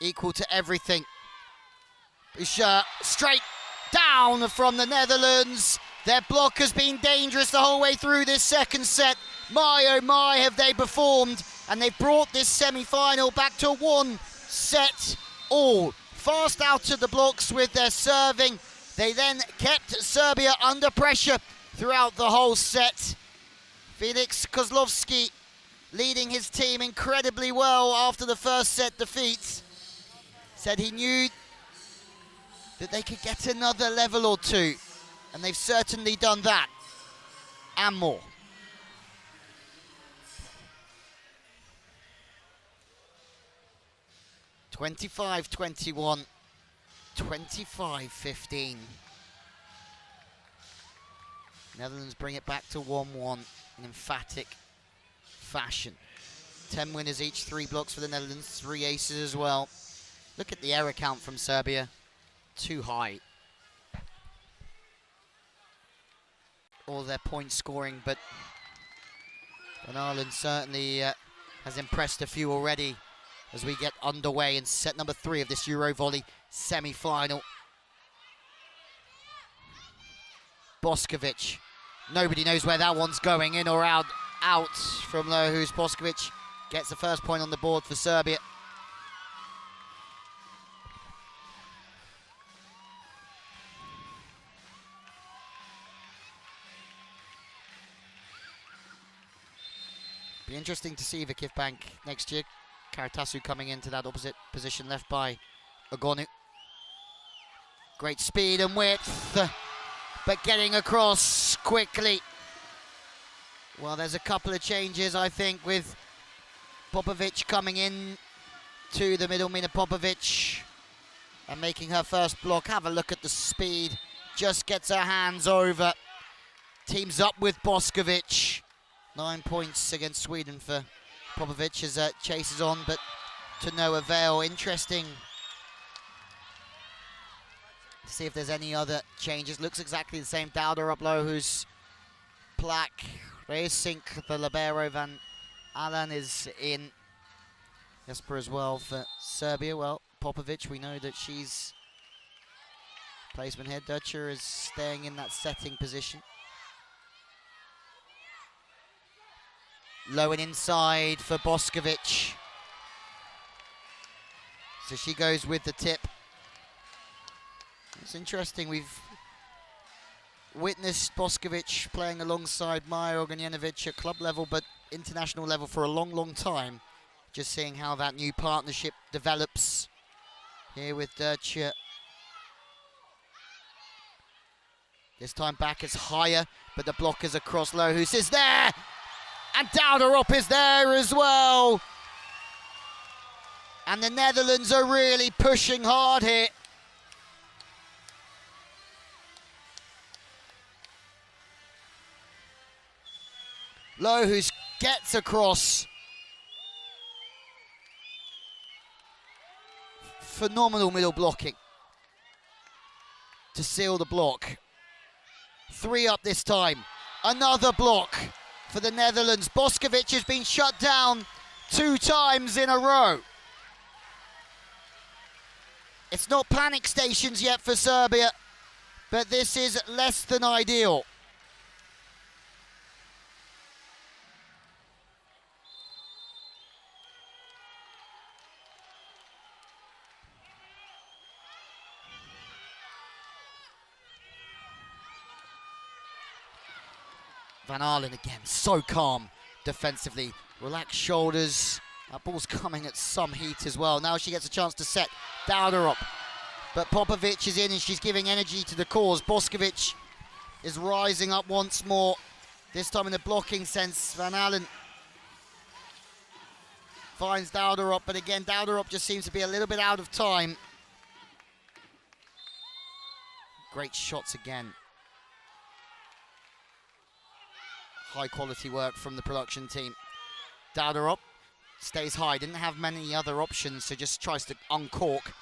Speaker 1: equal to everything. Boucher straight down from the Netherlands. Their block has been dangerous the whole way through this second set. My oh my, have they performed, and they've brought this semi-final back to 1 set all. Fast out of the blocks with their serving. They then kept Serbia under pressure throughout the whole set. Felix Kozlovski leading his team incredibly well after the first set defeat. Said he knew that they could get another level or 2, and they've certainly done that and more. (25-21), 25-15. Netherlands bring it back to 1-1 in emphatic fashion. 10 winners each, 3 blocks for the Netherlands, 3 aces as well. Look at the error count from Serbia, too high. All their point scoring, but Van Aalen certainly has impressed a few already as we get underway in set number 3 of this EuroVolley semi-final. Bošković, nobody knows where that one's going, in or out. Out from Lohus. Bošković gets the first point on the board for Serbia. Be interesting to see Vikivbank next year. Karatasu coming into that opposite position left by Agonu. Great speed and width, but getting across quickly. Well, there's a couple of changes, I think, with Popović coming in to the middle. Mina Popović and making her first block. Have a look at the speed. Just gets her hands over. Teams up with Bošković. 9 points against Sweden for Popović as chases on, but to no avail. Interesting to see if there's any other changes. Looks exactly the same. Dauder up low, who's Plak, Reisink, the libero. Van Aalen is in. Jesper as well for Serbia. Well, Popović, we know that she's placement here. Dutcher is staying in that setting position. Low and inside for Bošković. So she goes with the tip. It's interesting, we've witnessed Bošković playing alongside Maja Ognjenović at club level, but international level for a long, long time. Just seeing how that new partnership develops here with Dutcher. This time back is higher, but the blockers across low. Who's is there? And Dauderop is there as well. And the Netherlands are really pushing hard here. Lowe, who gets across. Phenomenal middle blocking to seal the block. 3 up this time. Another block for the Netherlands. Bošković has been shut down 2 times in a row. It's not panic stations yet for Serbia, but this is less than ideal. Van Aalen again, so calm defensively. Relaxed shoulders. That ball's coming at some heat as well. Now she gets a chance to set Dauderop. But Popovic is in and she's giving energy to the cause. Bošković is rising up once more. This time in the blocking sense. Van Aalen finds Dauderop, but again, Dauderop just seems to be a little bit out of time. Great shots again. High quality work from the production team. Dauderop stays high, didn't have many other options, so just tries to uncork.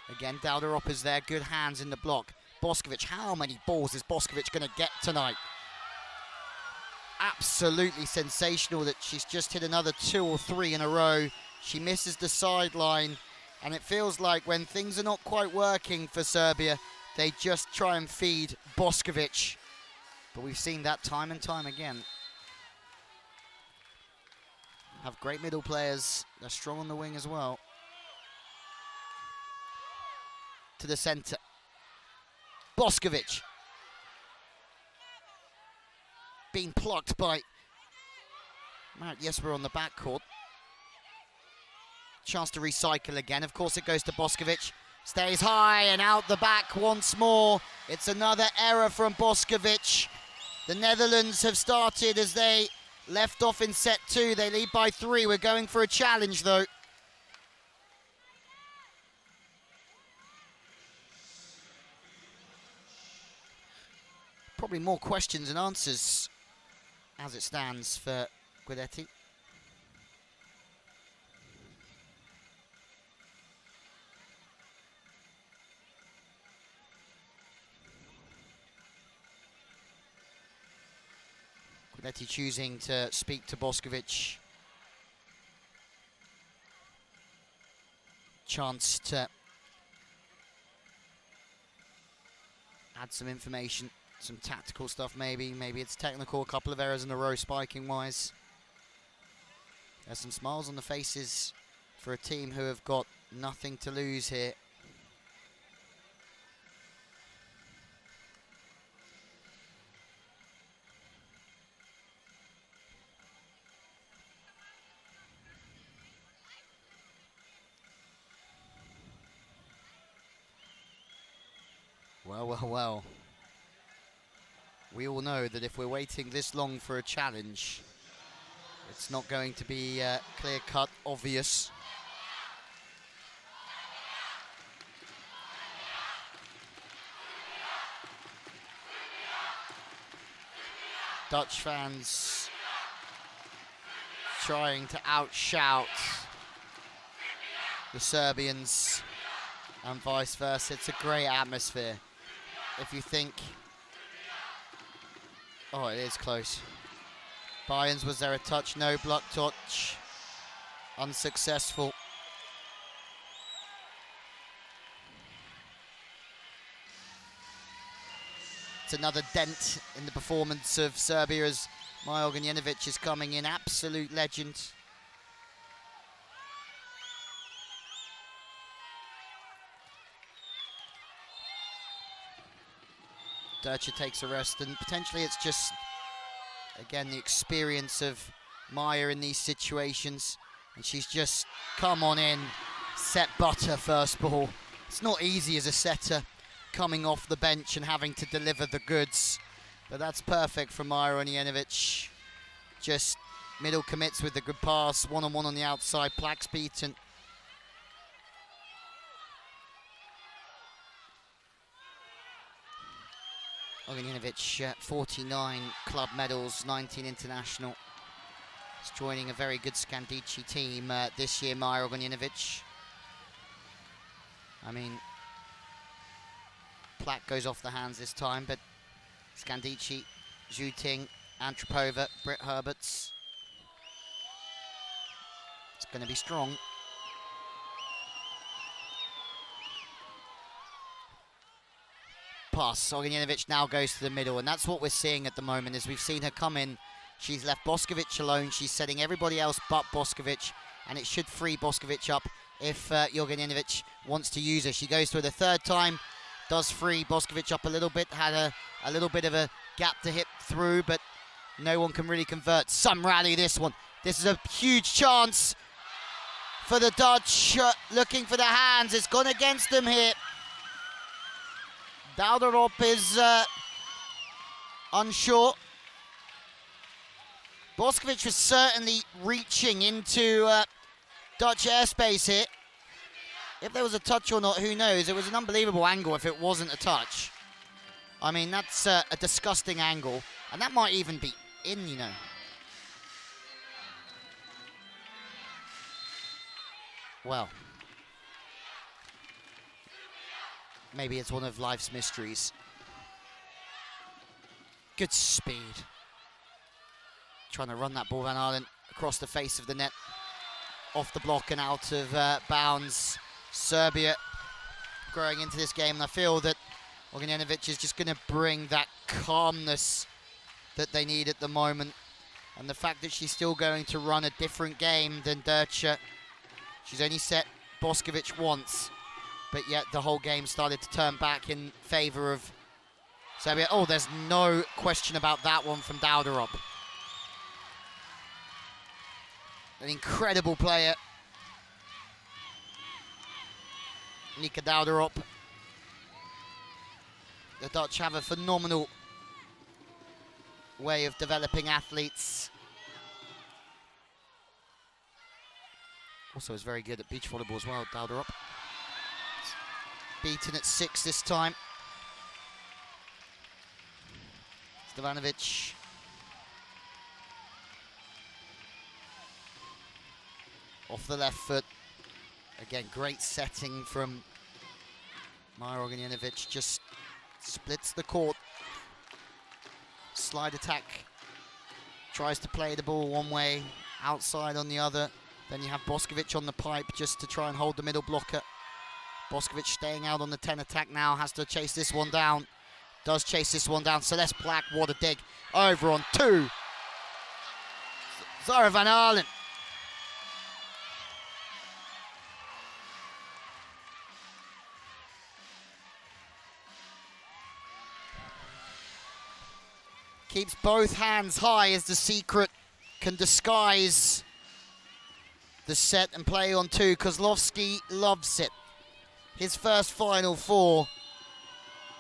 Speaker 1: Again, Dauderop is there, good hands in the block. Bošković, how many balls is Bošković going to get tonight? Absolutely sensational that she's just hit another 2 or 3 in a row. She misses the sideline, and it feels like when things are not quite working for Serbia, they just try and feed Bošković. But we've seen that time and time again. Have great middle players. They're strong on the wing as well. To the centre. Bošković. Being plucked by Marit Jesper on the backcourt. Chance to recycle again. Of course it goes to Bošković. Stays high and out the back once more. It's another error from Bošković. The Netherlands have started as they left off in set 2. They lead by 3. We're going for a challenge though. Probably more questions than answers as it stands for Guidetti. Guidetti choosing to speak to Bošković. Chance to add some information, some tactical stuff maybe. Maybe it's technical, a couple of errors in a row spiking wise. There's some smiles on the faces for a team who have got nothing to lose here. Well. We all know that if we're waiting this long for a challenge, it's not going to be clear-cut, obvious. Dutch fans trying to outshout the Serbians and vice versa. It's a great atmosphere. If you think, oh, it is close. Bayerns, was there a touch? No, block touch. Unsuccessful. It's another dent in the performance of Serbia as Maja Ognjenović is coming in. Absolute legend. Durcha takes a rest, and potentially it's just, again, the experience of Maja in these situations. And she's just come on in, set butter first ball. It's not easy as a setter, coming off the bench and having to deliver the goods. But that's perfect from Maja Ognjenović. Just middle commits with the good pass, one-on-one on the outside, Plax beaten. Ognjenović, 49 club medals, 19 international. He's joining a very good Skandici team this year, Maja Ognjenović. I mean, Plak goes off the hands this time, but Skandici, Zhuting, Antropova, Britt Herberts. It's going to be strong. Pass. Ognjenović now goes to the middle, and that's what we're seeing at the moment. As we've seen her come in, she's left Bošković alone. She's setting everybody else but Bošković, and it should free Bošković up if Ognjenović wants to use her. She goes through the third time, does free Bošković up a little bit, had a little bit of a gap to hit through, but no one can really convert. Some rally this one. This is a huge chance for the Dutch, looking for the hands. It's gone against them here. Dauderop is unsure. Bošković was certainly reaching into Dutch airspace here. If there was a touch or not, who knows? It was an unbelievable angle if it wasn't a touch. I mean, that's a disgusting angle. And that might even be in, you know. Well. Maybe it's one of life's mysteries. Good speed. Trying to run that ball, Van Aalen, across the face of the net. Off the block and out of bounds. Serbia growing into this game, and I feel that Ognjenović is just going to bring that calmness that they need at the moment. And the fact that she's still going to run a different game than Dercha. She's only set Bošković once, but yet the whole game started to turn back in favour of Serbia. Oh, there's no question about that one from Dauderop. An incredible player. Nika Dauderop. The Dutch have a phenomenal way of developing athletes. Also is very good at beach volleyball as well, Dauderop. Beaten at 6 this time. Stevanovic. Off the left foot. Again, great setting from Maja Ognjenović. Just splits the court. Slide attack. Tries to play the ball one way, outside on the other. Then you have Bošković on the pipe just to try and hold the middle blocker. Bošković staying out on the 10 attack now, has to chase this one down. Does chase this one down. Celeste Plak, what a dig. Over on 2. Zara Van Aalen. Keeps both hands high as the secret can disguise the set and play on 2. Kozlovski loves it. His first Final Four,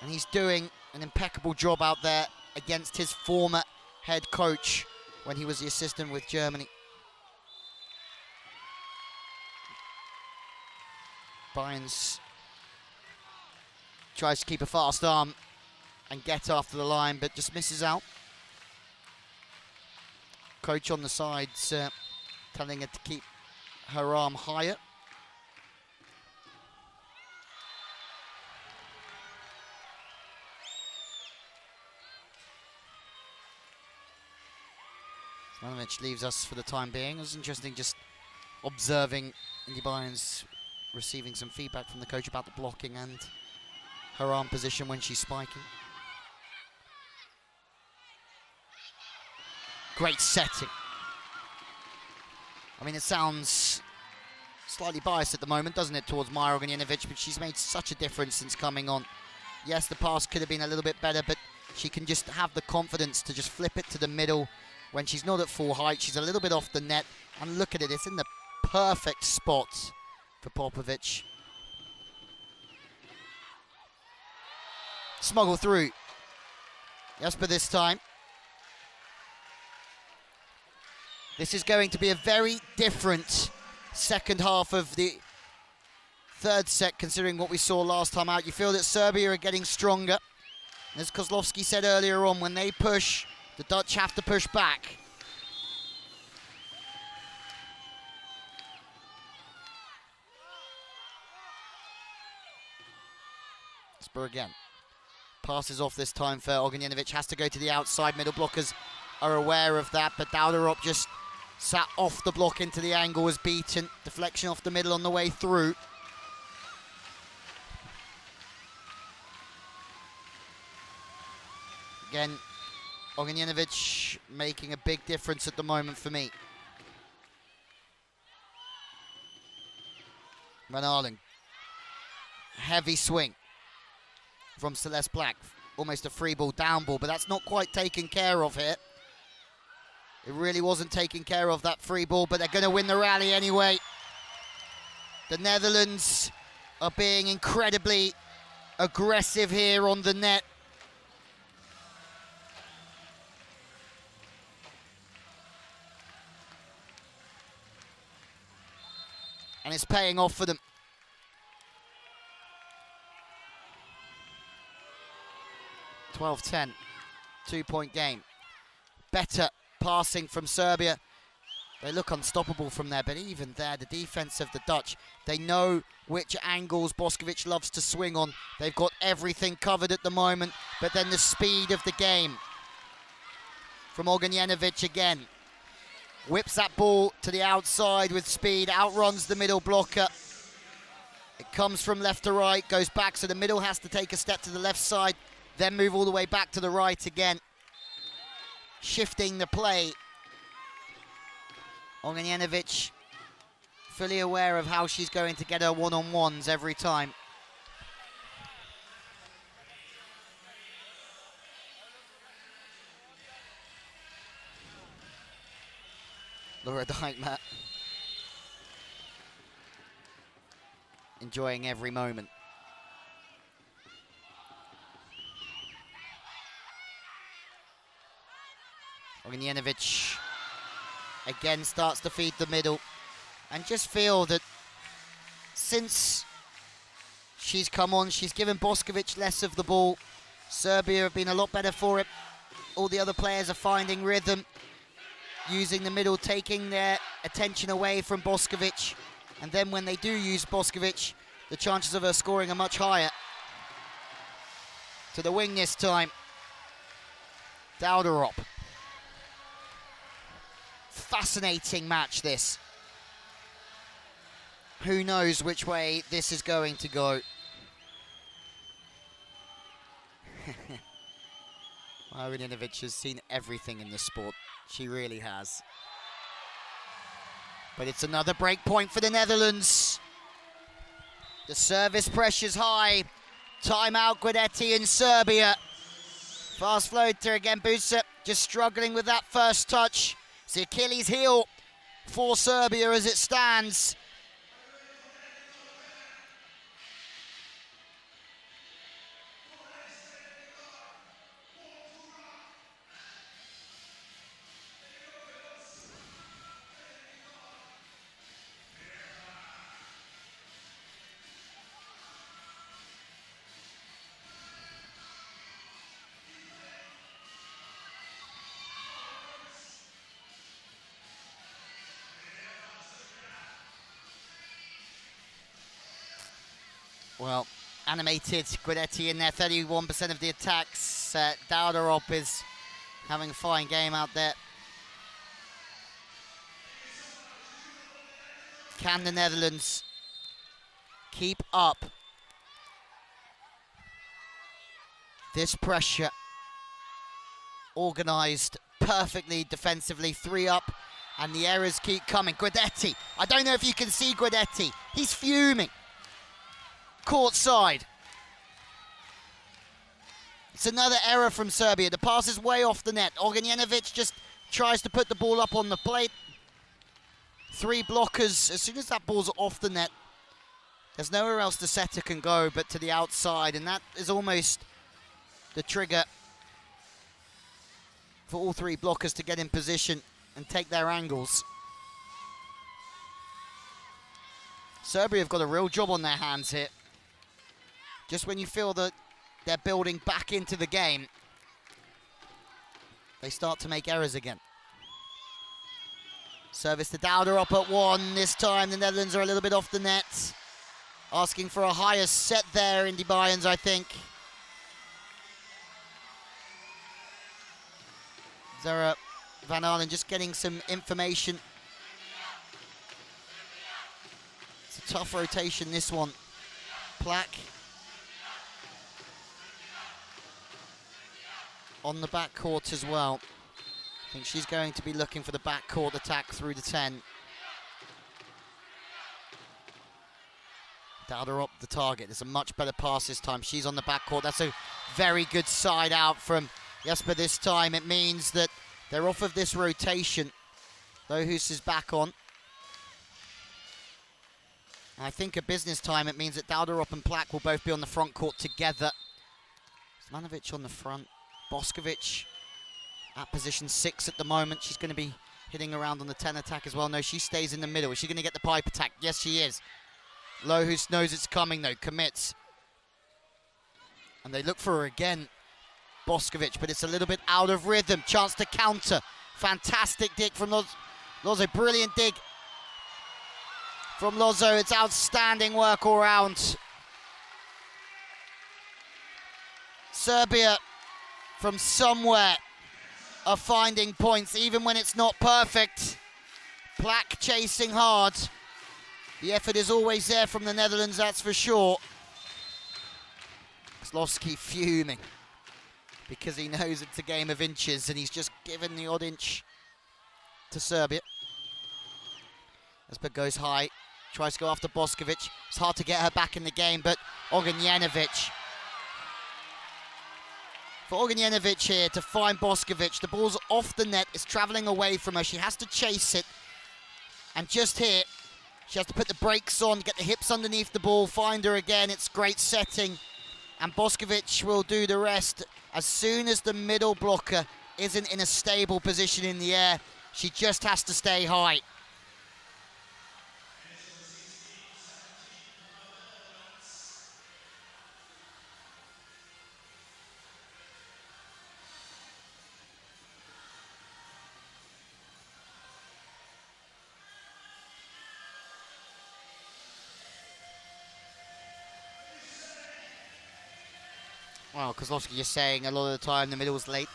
Speaker 1: and he's doing an impeccable job out there against his former head coach when he was the assistant with Germany. Bynes tries to keep a fast arm and get after the line, but just misses out. Coach on the sides telling her to keep her arm higher. Stevanovic leaves us for the time being. It was interesting just observing Indy Bynes receiving some feedback from the coach about the blocking and her arm position when she's spiking. Great setting. I mean, it sounds slightly biased at the moment, doesn't it, towards Maja Ognjenović, but she's made such a difference since coming on. Yes, the pass could have been a little bit better, but she can just have the confidence to just flip it to the middle when she's not at full height. She's a little bit off the net, and look at it, it's in the perfect spot for Popovic. Smuggle through. Jesper this time. This is going to be a very different second half of the third set, considering what we saw last time out. You feel that Serbia are getting stronger. As Kozlowski said earlier on, when they push, the Dutch have to push back. Spur again. Passes off this time for Ognjenović, has to go to the outside. Middle blockers are aware of that, but Dauderop just sat off the block into the angle, was beaten. Deflection off the middle on the way through. Again, Ognjenović making a big difference at the moment for me. Van Arlen. Heavy swing from Celeste Black. Almost a free ball, down ball, but that's not quite taken care of here. It really wasn't taken care of, that free ball, but they're going to win the rally anyway. The Netherlands are being incredibly aggressive here on the net. And it's paying off for them. 12-10, 2-point game. Better passing from Serbia. They look unstoppable from there, but even there, the defense of the Dutch, they know which angles Bošković loves to swing on. They've got everything covered at the moment, but then the speed of the game from Ognjenović again. Whips that ball to the outside with speed, outruns the middle blocker. It comes from left to right, goes back, so the middle has to take a step to the left side, then move all the way back to the right again. Shifting the play. Ognjenović fully aware of how she's going to get her one-on-ones every time. Laura Dijkma enjoying every moment. Ognjenović again starts to feed the middle, and just feel that since she's come on, she's given Bošković less of the ball. Serbia have been a lot better for it. All the other players are finding rhythm, using the middle, taking their attention away from Bošković. And then when they do use Bošković, the chances of her scoring are much higher. To the wing this time. Dauderop. Fascinating match, this. Who knows which way this is going to go. Ognjenović has seen everything in this sport. She really has. But it's another break point for the Netherlands. The service pressure's high. Timeout, Guidetti in Serbia. Fast floater again, Busa just struggling with that first touch. It's the Achilles heel for Serbia as it stands. Well, animated Guidetti in there, 31% of the attacks. Dauderop is having a fine game out there. Can the Netherlands keep up this pressure? Organised perfectly defensively, 3 up, and the errors keep coming. Guidetti, I don't know if you can see Guidetti. He's fuming. Court side. It's another error from Serbia. The pass is way off the net. Ognjenović just tries to put the ball up on the plate. 3 blockers. As soon as that ball's off the net, there's nowhere else the setter can go but to the outside, and that is almost the trigger for all 3 blockers to get in position and take their angles. Serbia have got a real job on their hands here. Just when you feel that they're building back into the game, they start to make errors again. Service to Dowderup at 1. This time the Netherlands are a little bit off the net. Asking for a higher set there in Bayerns, I think. Zara Van Aalen just getting some information. It's a tough rotation, this one. Plak on the backcourt as well. I think she's going to be looking for the backcourt attack through the 10. Dowderup the target. There's a much better pass this time. She's on the backcourt. That's a very good side out from Jesper this time. It means that they're off of this rotation. Lohus is back on. And I think at business time it means that Dowderup and Plak will both be on the front court together. Smanovic on the front. Bošković at position 6 at the moment. She's going to be hitting around on the 10 attack as well. No, she stays in the middle. Is she going to get the pipe attack? Yes, she is. Lohus knows it's coming though, commits. And they look for her again. Bošković, but it's a little bit out of rhythm. Chance to counter. Fantastic dig from Lozo. Brilliant dig from Lozo. It's outstanding work all round. Serbia from somewhere are finding points, even when it's not perfect. Plak chasing hard. The effort is always there from the Netherlands, that's for sure. Kozlowski fuming because he knows it's a game of inches and he's just given the odd inch to Serbia. Esper goes high, tries to go after Bošković. It's hard to get her back in the game, but Ognjenović. For Ognjenović here to find Bošković, the ball's off the net, it's travelling away from her. She has to chase it. And just here, she has to put the brakes on, get the hips underneath the ball, find her again. It's great setting. And Bošković will do the rest. As soon as the middle blocker isn't in a stable position in the air, she just has to stay high. Well, Kozlowski just saying a lot of the time the middle's late.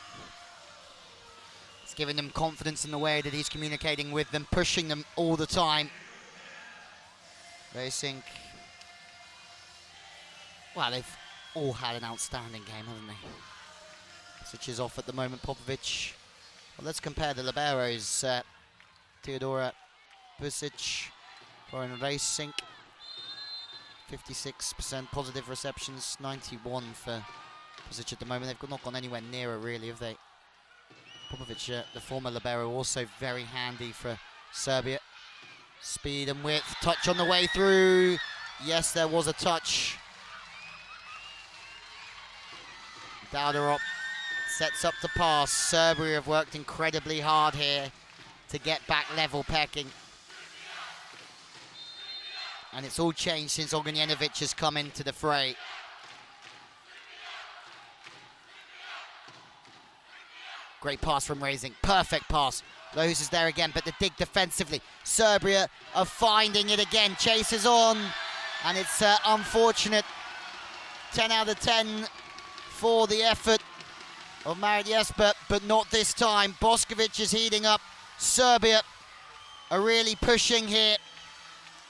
Speaker 1: It's giving them confidence in the way that he's communicating with them, pushing them all the time. Racing. Well, they've all had an outstanding game, haven't they? Such is off at the moment, Popovic. Well, let's compare the liberos. Teodora Pusic, Lauren Racing. 56% positive receptions, 91 for Pusic at the moment. They've not gone anywhere near her, really, have they? Popovic, the former libero, also very handy for Serbia. Speed and width, touch on the way through. Yes, there was a touch. Dowderup sets up the pass. Serbia have worked incredibly hard here to get back level pecking. And it's all changed since Ognjenović has come into the fray. Great pass from Racing, perfect pass. Lohus is there again, but the dig defensively. Serbia are finding it again, chases on, and it's unfortunate. 10 out of 10 for the effort of Marit Jesper, but not this time. Bošković is heating up. Serbia are really pushing here.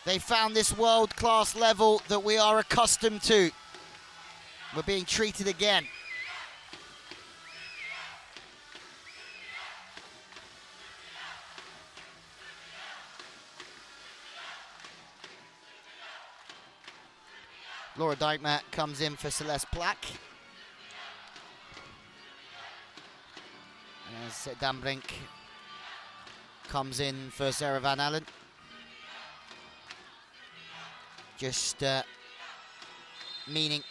Speaker 1: They found this world-class level that we are accustomed to. We're being treated again. Laura Dijkma comes in for Celeste Plak. As Dan Brink comes in for Sarah Van Aalen. Just meaning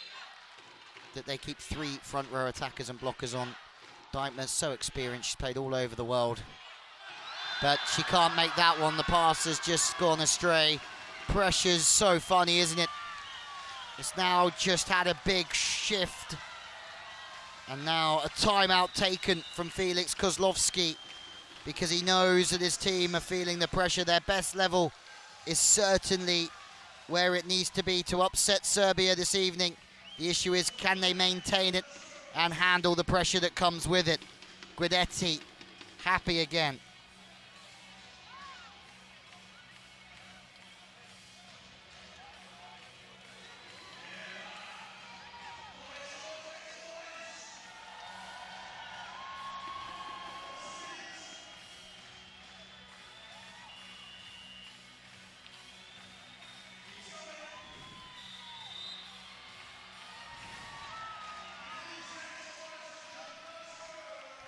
Speaker 1: that they keep 3 front row attackers and blockers on. Dijkma's so experienced, she's played all over the world. But she can't make that one, the pass has just gone astray. Pressure's so funny, isn't it? It's now just had a big shift And now a timeout taken from Felix Kozlowski because he knows that his team are feeling the pressure. Their best level is certainly where it needs to be to upset Serbia this evening. The issue is, can they maintain it and handle the pressure that comes with it? Guidetti happy again.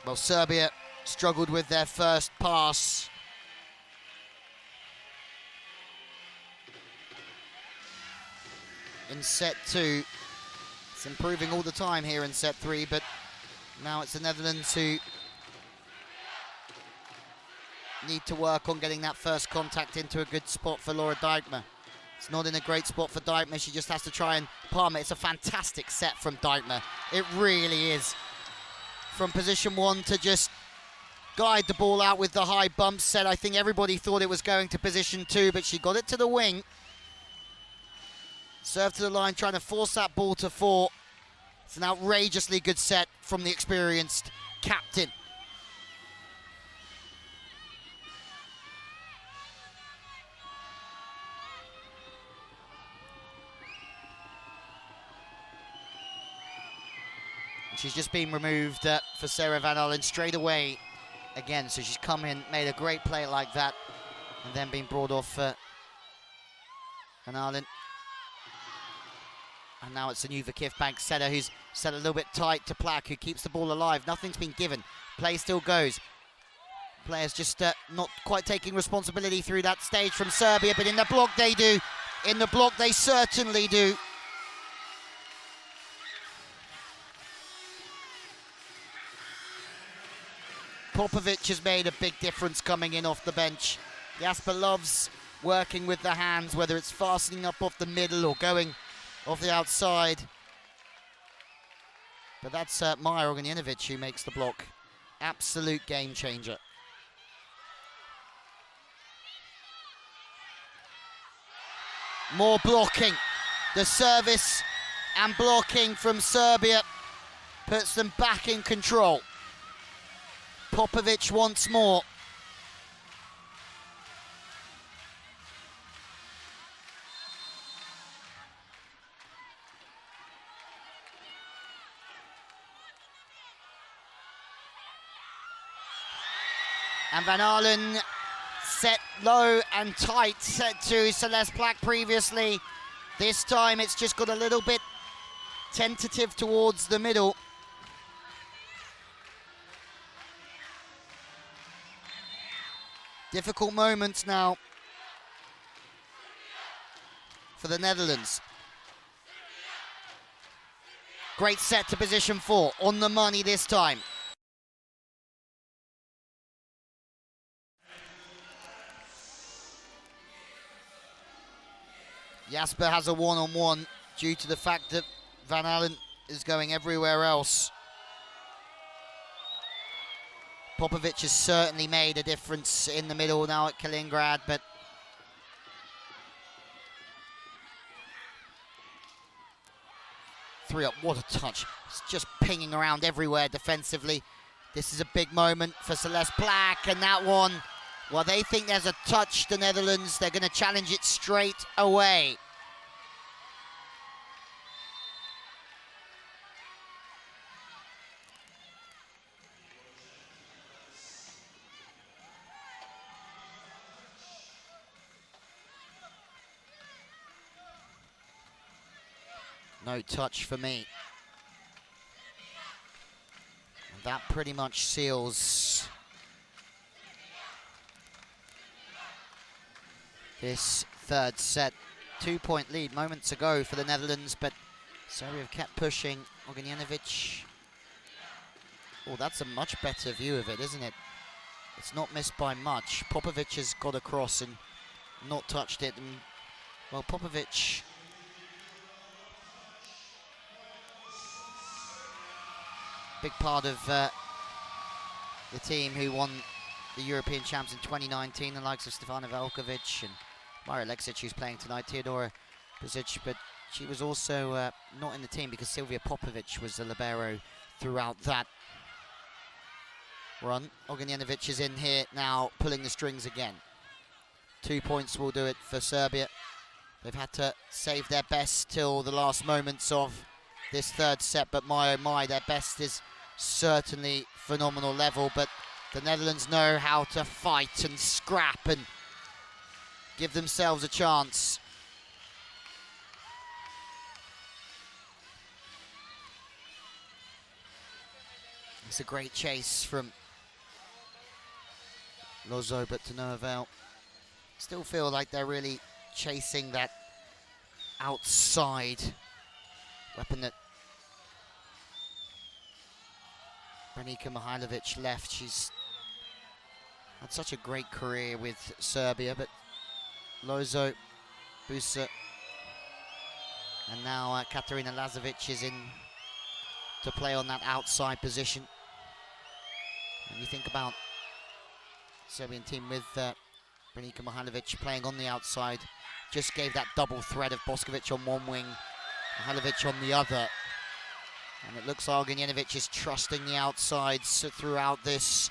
Speaker 1: Well, Serbia struggled with their first pass. In set 2. It's improving all the time here in set 3, but now it's the Netherlands who need to work on getting that first contact into a good spot for Laura Dijkma. It's not in a great spot for Dijkma. She just has to try and palm it. It's a fantastic set from Dijkma. It really is. From position 1 to just guide the ball out with the high bump set. I think everybody thought it was going to position 2, but she got it to the wing. Serve to the line, trying to force that ball to 4. It's an outrageously good set from the experienced captain. She's just been removed for Sarah Van Allen straight away again. So she's come in, made a great play like that, and then been brought off Van Allen. And now it's a new Verkifbank setter who's set a little bit tight to Plak, who keeps the ball alive. Nothing's been given. Play still goes. Players just not quite taking responsibility through that stage from Serbia, but in the block they do. In the block they certainly do. Popovic has made a big difference coming in off the bench. Jasper loves working with the hands, whether it's fastening up off the middle or going off the outside. But that's Maja Ognjenović who makes the block. Absolute game changer. More blocking. The service and blocking from Serbia puts them back in control. Popovic once more. And Van Allen set low and tight, set to Celeste Plak previously. This time it's just got a little bit tentative towards the middle. Difficult moments now for the Netherlands. Great set to position 4, on the money this time. Jasper has a one-on-one due to the fact that Van Allen is going everywhere else. Popovic has certainly made a difference in the middle now at Kaliningrad, but three up, what a touch. It's just pinging around everywhere defensively. This is a big moment for Celeste Plak, and that one, well, they think there's a touch, the Netherlands. They're going to challenge it straight away. No touch for me. And that pretty much seals this third set. 2-point lead moments ago for the Netherlands, but Serbia have kept pushing. Ognjenović. Oh, that's a much better view of it, isn't it? It's not missed by much. Popovic has got across and not touched it. And, well, Popovic... big part of the team who won the European champs in 2019, the likes of Stefana Velkovic and Maja Aleksic, who's playing tonight, Teodora Brzic, but she was also not in the team because Silvia Popovic was the libero throughout that run. Ognjenović is in here now, pulling the strings again. 2 points will do it for Serbia. They've had to save their best till the last moments of this third set, but my oh my, their best is certainly phenomenal level, but the Netherlands know how to fight and scrap and give themselves a chance. It's a great chase from Lozo, but to no avail. Still feel like they're really chasing that outside weapon that Branica Mihailovic left. She's had such a great career with Serbia, but Lozo, Busa, and now Katarina Lazovic is in to play on that outside position. When you think about Serbian team with Branica Mihailovic playing on the outside, just gave that double threat of Bošković on one wing, Mihailovic on the other. And it looks like Ognjenović is trusting the outsides throughout this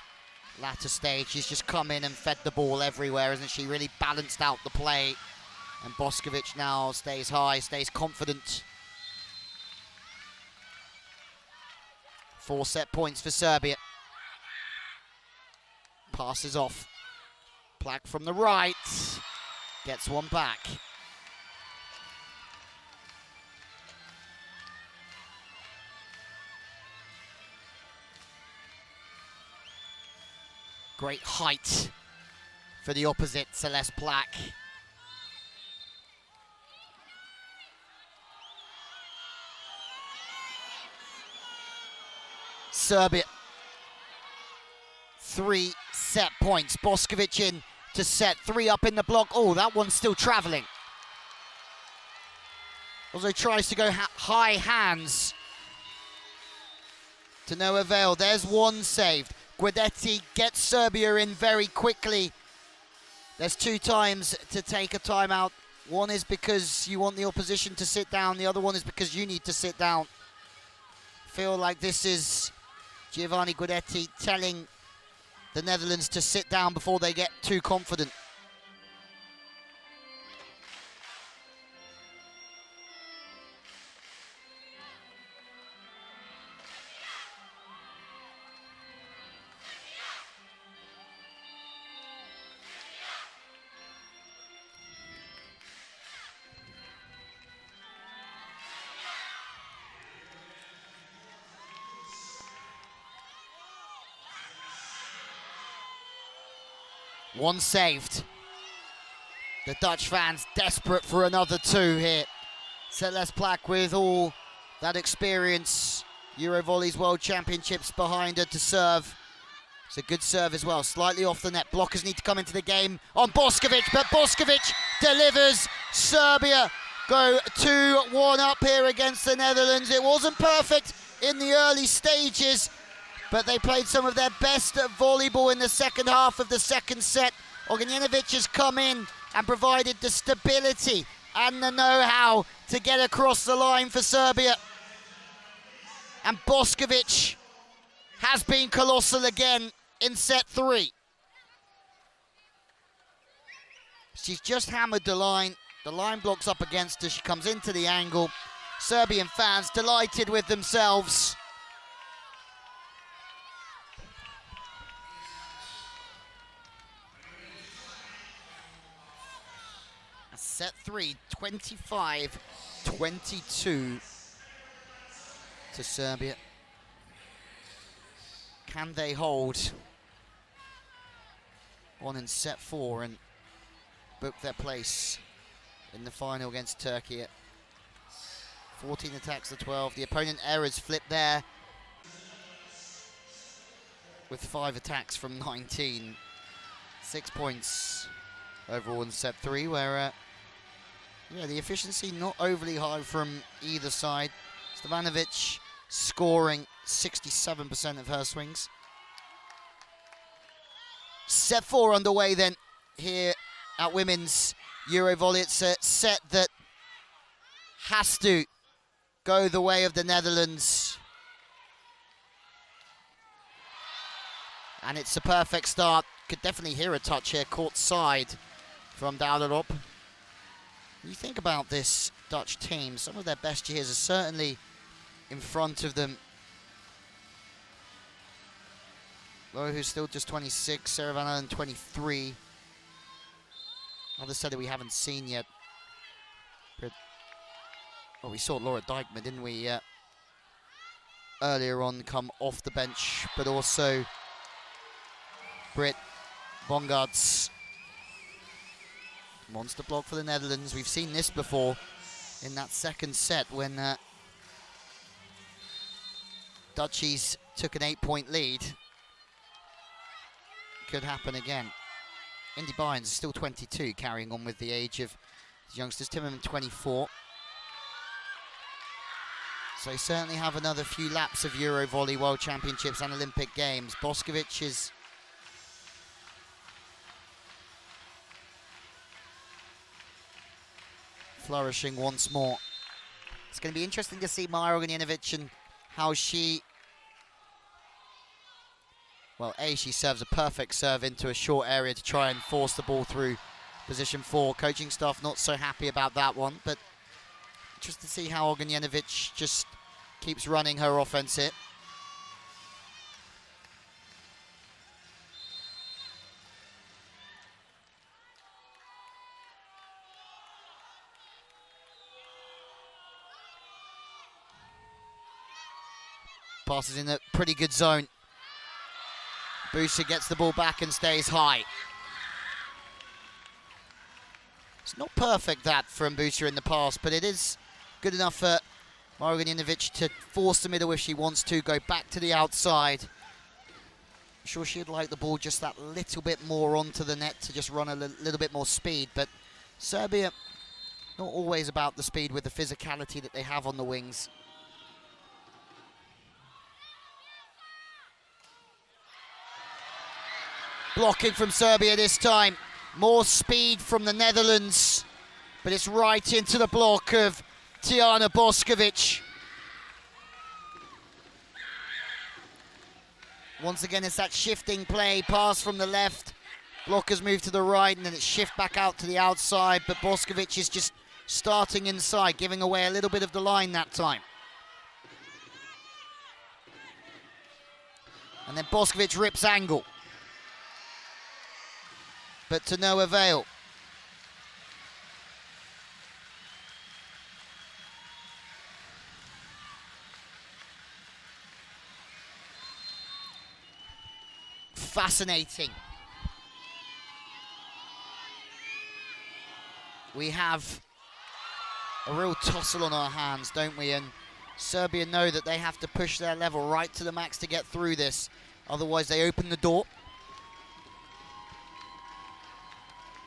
Speaker 1: latter stage. She's just come in and fed the ball everywhere, isn't she? Really balanced out the play. And Bošković now stays high, stays confident. 4 set points for Serbia. Passes off. Plak from the right. Gets one back. Great height for the opposite, Celeste Plak. Serbia, 3 set points. Bošković in to set 3 up in the block. Oh, that one's still traveling. Also tries to go high hands. To no avail. There's one saved. Guidetti gets Serbia in very quickly. There's 2 times to take a timeout. One is because you want the opposition to sit down. The other one is because you need to sit down. Feel like this is Giovanni Guidetti telling the Netherlands to sit down before they get too confident. One saved. The Dutch fans desperate for another 2 here. Celeste Plak with all that experience. EuroVolley's World Championships behind her to serve. It's a good serve as well. Slightly off the net. Blockers need to come into the game on Bošković, but Bošković delivers. Serbia go 2-1 up here against the Netherlands. It wasn't perfect in the early stages, but they played some of their best volleyball in the second half of the second set. Ognjenović has come in and provided the stability and the know-how to get across the line for Serbia. And Bošković has been colossal again in set 3. She's just hammered the line. The line blocks up against her. She comes into the angle. Serbian fans delighted with themselves. Set 3, 25-22 to Serbia. Can they hold on in set 4 and book their place in the final against Turkey? 14 attacks to 12. The opponent errors flip there with 5 attacks from 19. 6 points overall in set 3, where yeah, the efficiency not overly high from either side. Stevanovic scoring 67% of her swings. Set 4 underway then here at Women's EuroVolley. It's a set that has to go the way of the Netherlands. And it's a perfect start. Could definitely hear a touch here, court side from Dauderop. You think about this Dutch team, some of their best years are certainly in front of them. Laura, who's still just 26, Sarah Van Allen 23. Another set that we haven't seen yet. But, well, we saw Laura Dijkman, didn't we, earlier on come off the bench, but also Britt Bongaerts. Monster block for the Netherlands. We've seen this before in that second set when Dutchies took an 8-point lead. Could happen again. Indy Bynes is still 22, carrying on with the age of the youngsters. Timmerman 24. So they certainly have another few laps of EuroVolley World Championships and Olympic Games. Bošković is flourishing once more. It's going to be interesting to see Maja Ognjenović and how she, well, she serves a perfect serve into a short area to try and force the ball through position 4. Coaching staff not so happy about that one, but just to see how Ognjenović just keeps running her offense here. Passes in a pretty good zone. Busa gets the ball back and stays high. It's not perfect that from Busa in the past, but it is good enough for Maja Ognjenović to force the middle if she wants to, go back to the outside. I'm sure she'd like the ball just that little bit more onto the net to just run a little bit more speed, but Serbia, not always about the speed with the physicality that they have on the wings. Blocking from Serbia this time. More speed from the Netherlands, but it's right into the block of Tijana Bošković. Once again, it's that shifting play, pass from the left. Blockers move to the right, and then it's shift back out to the outside, but Bošković is just starting inside, giving away a little bit of the line that time. And then Bošković rips angle, but to no avail. Fascinating. We have a real tussle on our hands, don't we? And Serbia know that they have to push their level right to the max to get through this. Otherwise, they open the door.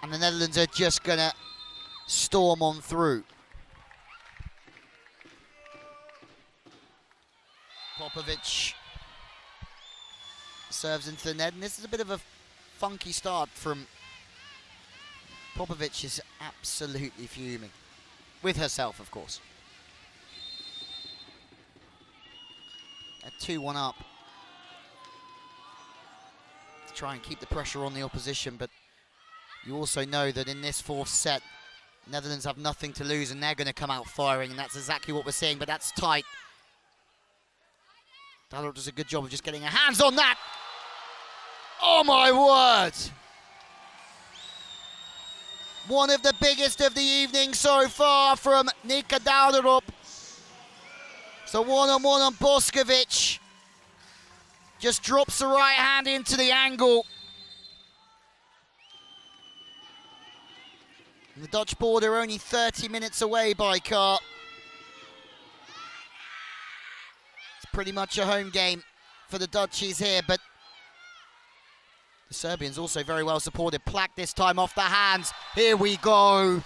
Speaker 1: And the Netherlands are just going to storm on through. Popovic serves into the net, and this is a bit of a funky start from Popovic. Is absolutely fuming. With herself, of course. At 2-1 up. To try and keep the pressure on the opposition, but you also know that in this fourth set, Netherlands have nothing to lose and they're going to come out firing, and that's exactly what we're seeing, but that's tight. Dauderop does a good job of just getting her hands on that. Oh my word! One of the biggest of the evening so far from Nika Dauderop. So one-on-one on Bošković. Just drops the right hand into the angle. And the Dutch board are only 30 minutes away by car. It's pretty much a home game for the Dutchies here, but the Serbians also very well supported. Plak this time off the hands. Here we go.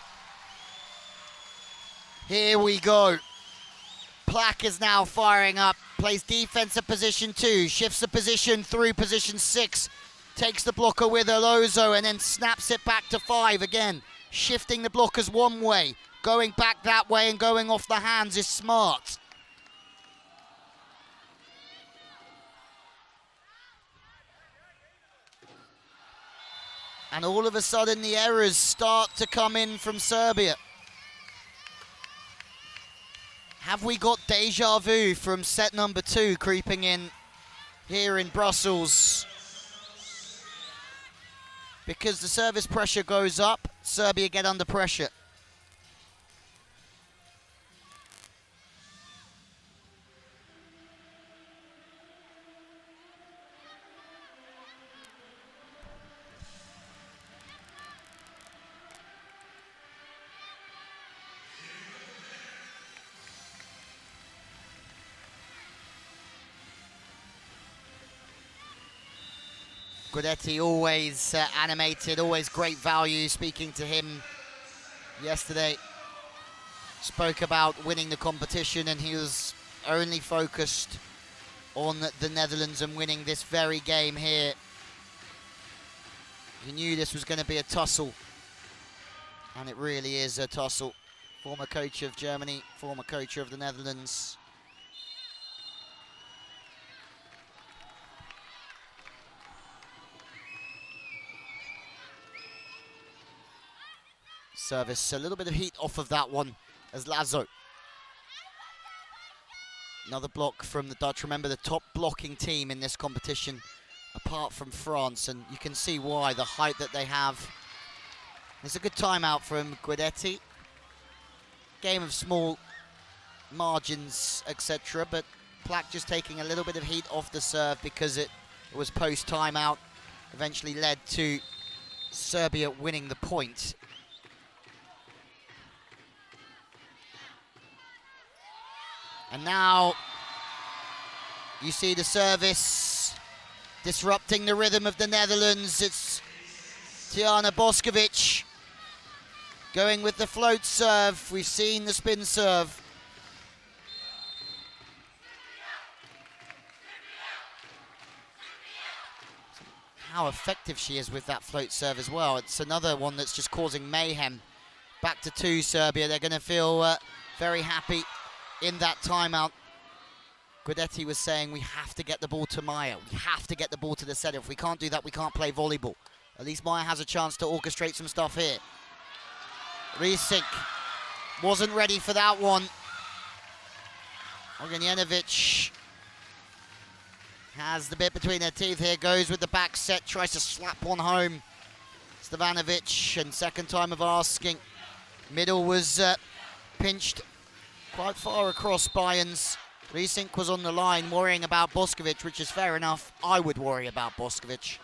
Speaker 1: Here we go. Plak is now firing up, plays defensive position 2, shifts the position through position 6, takes the blocker with Alonso and then snaps it back to 5 again. Shifting the blockers one way, going back that way and going off the hands is smart. And all of a sudden the errors start to come in from Serbia. Have we got deja vu from set number 2 creeping in here in Brussels? Because the service pressure goes up, Serbia get under pressure. Guidetti always animated, always great value. Speaking to him yesterday, spoke about winning the competition and he was only focused on the Netherlands and winning this very game here. He knew this was going to be a tussle, and it really is a tussle. Former coach of Germany, former coach of the Netherlands. Service, a little bit of heat off of that one as Lazo. Another block from the Dutch. Remember, the top blocking team in this competition, apart from France, and you can see why, the height that they have. It's a good timeout from Guidetti. Game of small margins, etc., but Plak just taking a little bit of heat off the serve because it was post-timeout. Eventually led to Serbia winning the point. And now you see the service disrupting the rhythm of the Netherlands. It's Tijana Bošković going with the float serve. We've seen the spin serve. How effective she is with that float serve as well. It's another one that's just causing mayhem. Back to 2 Serbia. They're going to feel very happy in that timeout. Guidetti was saying we have to get the ball to Maya. We have to get the ball to the center. If we can't do that, we can't play volleyball. At least Maya has a chance to orchestrate some stuff here. Risink wasn't ready for that one. Ognjenović has the bit between her teeth here, goes with the back set, tries to slap one home. Stevanovic, and second time of asking. Middle was pinched quite far across Bayern's. Risink was on the line worrying about Bošković, which is fair enough. I would worry about Bošković.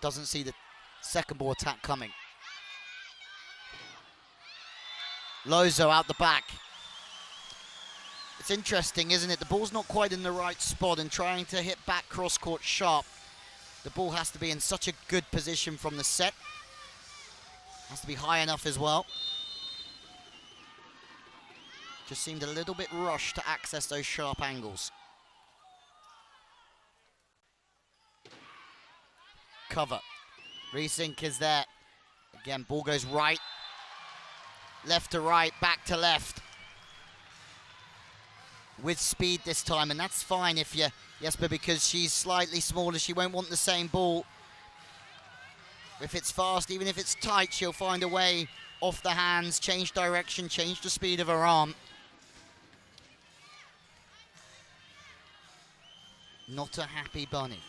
Speaker 1: Doesn't see the second ball attack coming. Lozo out the back. It's interesting, isn't it? The ball's not quite in the right spot and trying to hit back cross-court sharp. The ball has to be in such a good position from the set. Has to be high enough as well. Just seemed a little bit rushed to access those sharp angles. Cover. Risink is there. Again, ball goes right. Left to right, back to left. With speed this time, and that's fine if you're Jesper, because she's slightly smaller. She won't want the same ball. If it's fast, even if it's tight, she'll find a way off the hands, change direction, change the speed of her arm. Not a happy bunny.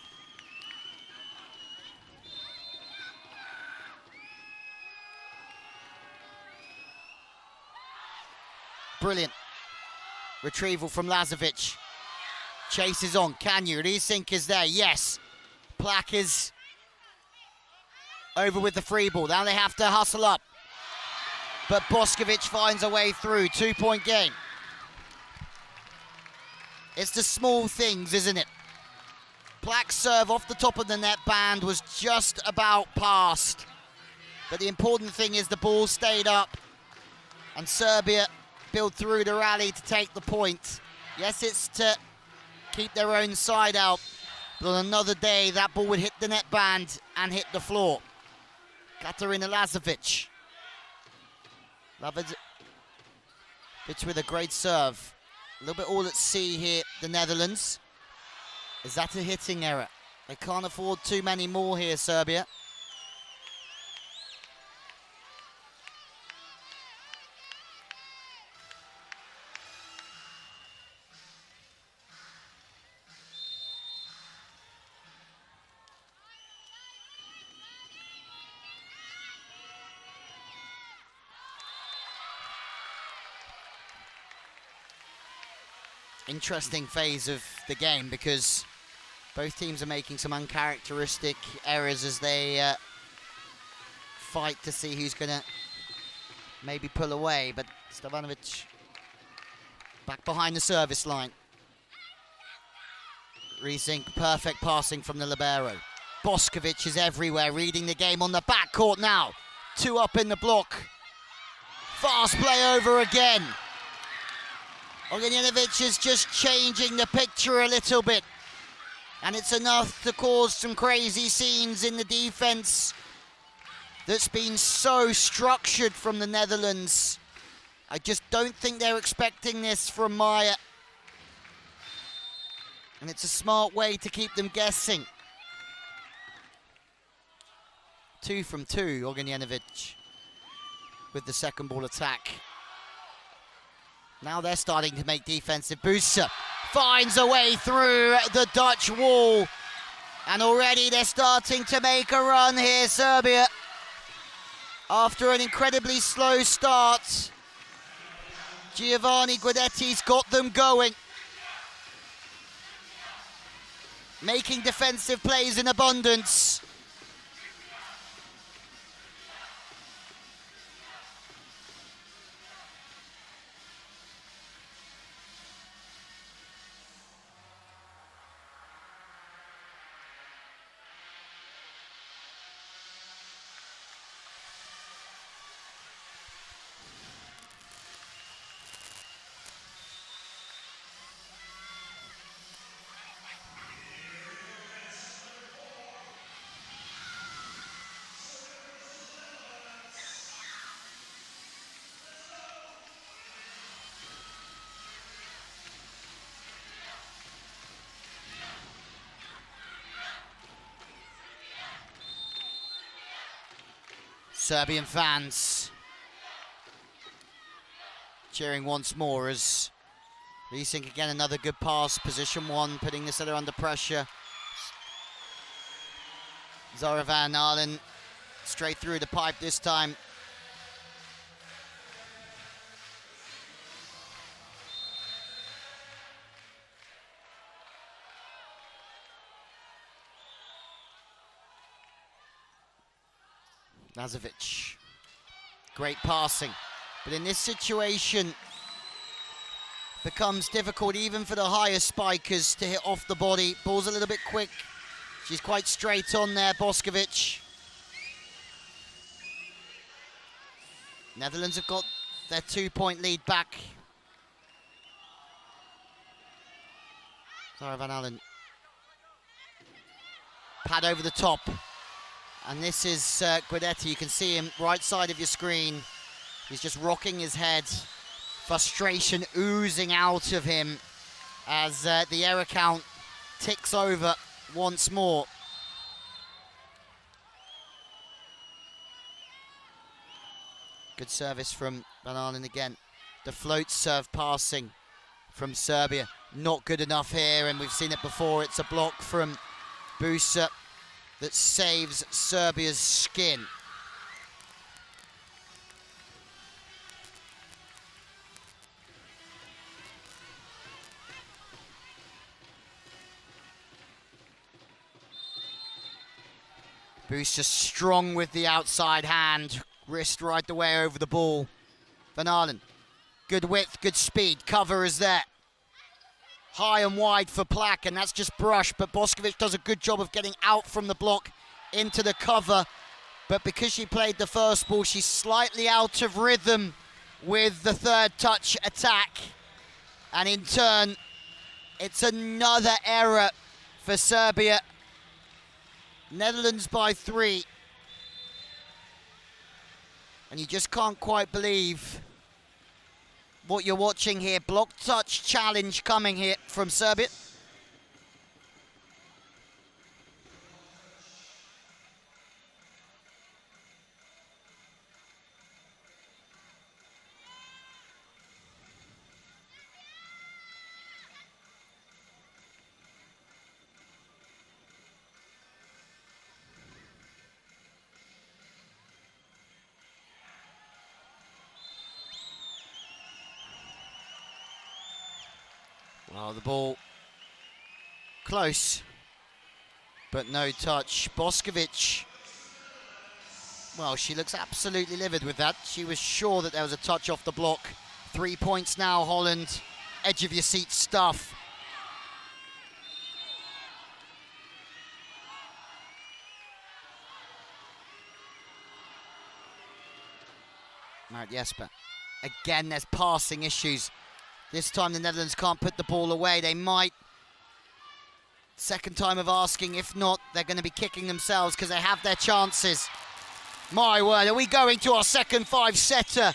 Speaker 1: Brilliant retrieval from Lazovic. Chases on, can you? Risink is there, yes. Plak is over with the free ball. Now they have to hustle up. But Bošković finds a way through. 2-point game. It's the small things, isn't it? Plak's serve off the top of the net band was just about past. But the important thing is the ball stayed up. And Serbia build through the rally to take the point. Yes, it's to keep their own side out, but on another day, that ball would hit the net band and hit the floor. Katarina Lazovic. Lazovic with a great serve. A little bit all at sea here, the Netherlands. Is that a hitting error? They can't afford too many more here, Serbia. Interesting phase of the game because both teams are making some uncharacteristic errors as they fight to see who's going to maybe pull away, but Stevanovic back behind the service line. Resink, perfect passing from the libero. Bošković is everywhere, reading the game on the backcourt now. 2 up in the block. Fast play over again. Ognjenović is just changing the picture a little bit. And it's enough to cause some crazy scenes in the defense that's been so structured from the Netherlands. I just don't think they're expecting this from Maya. And it's a smart way to keep them guessing. 2 from 2, Ognjenović with the second ball attack. Now they're starting to make defensive. Busa finds a way through the Dutch wall. And already they're starting to make a run here, Serbia. After an incredibly slow start, Giovanni Guidetti's got them going. Making defensive plays in abundance. Serbian fans cheering once more as Resink again, another good pass, position 1, putting the setter under pressure. Zoran Allen straight through the pipe this time. Lazovic, great passing, but in this situation becomes difficult even for the higher spikers to hit off the body. Ball's a little bit quick. She's quite straight on there, Bošković. Netherlands have got their 2-point lead back. Zoran Allen. Pad over the top. And this is Guidetti. You can see him right side of your screen. He's just rocking his head. Frustration oozing out of him as the error count ticks over once more. Good service from Van Arlen again. The float serve passing from Serbia. Not good enough here, and we've seen it before. It's a block from Busa that saves Serbia's skin. Busa strong with the outside hand, wrist right the way over the ball. Van Arlen, good width, good speed, cover is there. High and wide for Plak, and that's just brush, but Bošković does a good job of getting out from the block into the cover. But because she played the first ball, she's slightly out of rhythm with the third touch attack. And in turn, it's another error for Serbia. Netherlands by 3. And you just can't quite believe what you're watching here. Block touch challenge coming here from Serbia. Well, the ball close, but no touch. Bošković, well, she looks absolutely livid with that. She was sure that there was a touch off the block. 3 points now, Holland. Edge of your seat stuff. Marit Jesper. Again, there's passing issues. This time the Netherlands can't put the ball away. They might. Second time of asking. If not, they're going to be kicking themselves because they have their chances. My word, are we going to our second 5-setter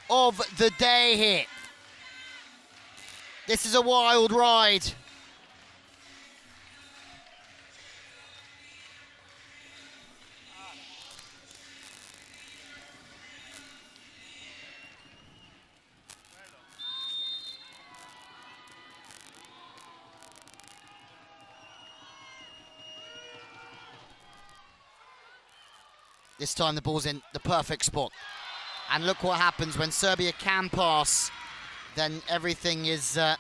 Speaker 1: of the day here? This is a wild ride. This time the ball's in the perfect spot. And look what happens when Serbia can pass, then everything is a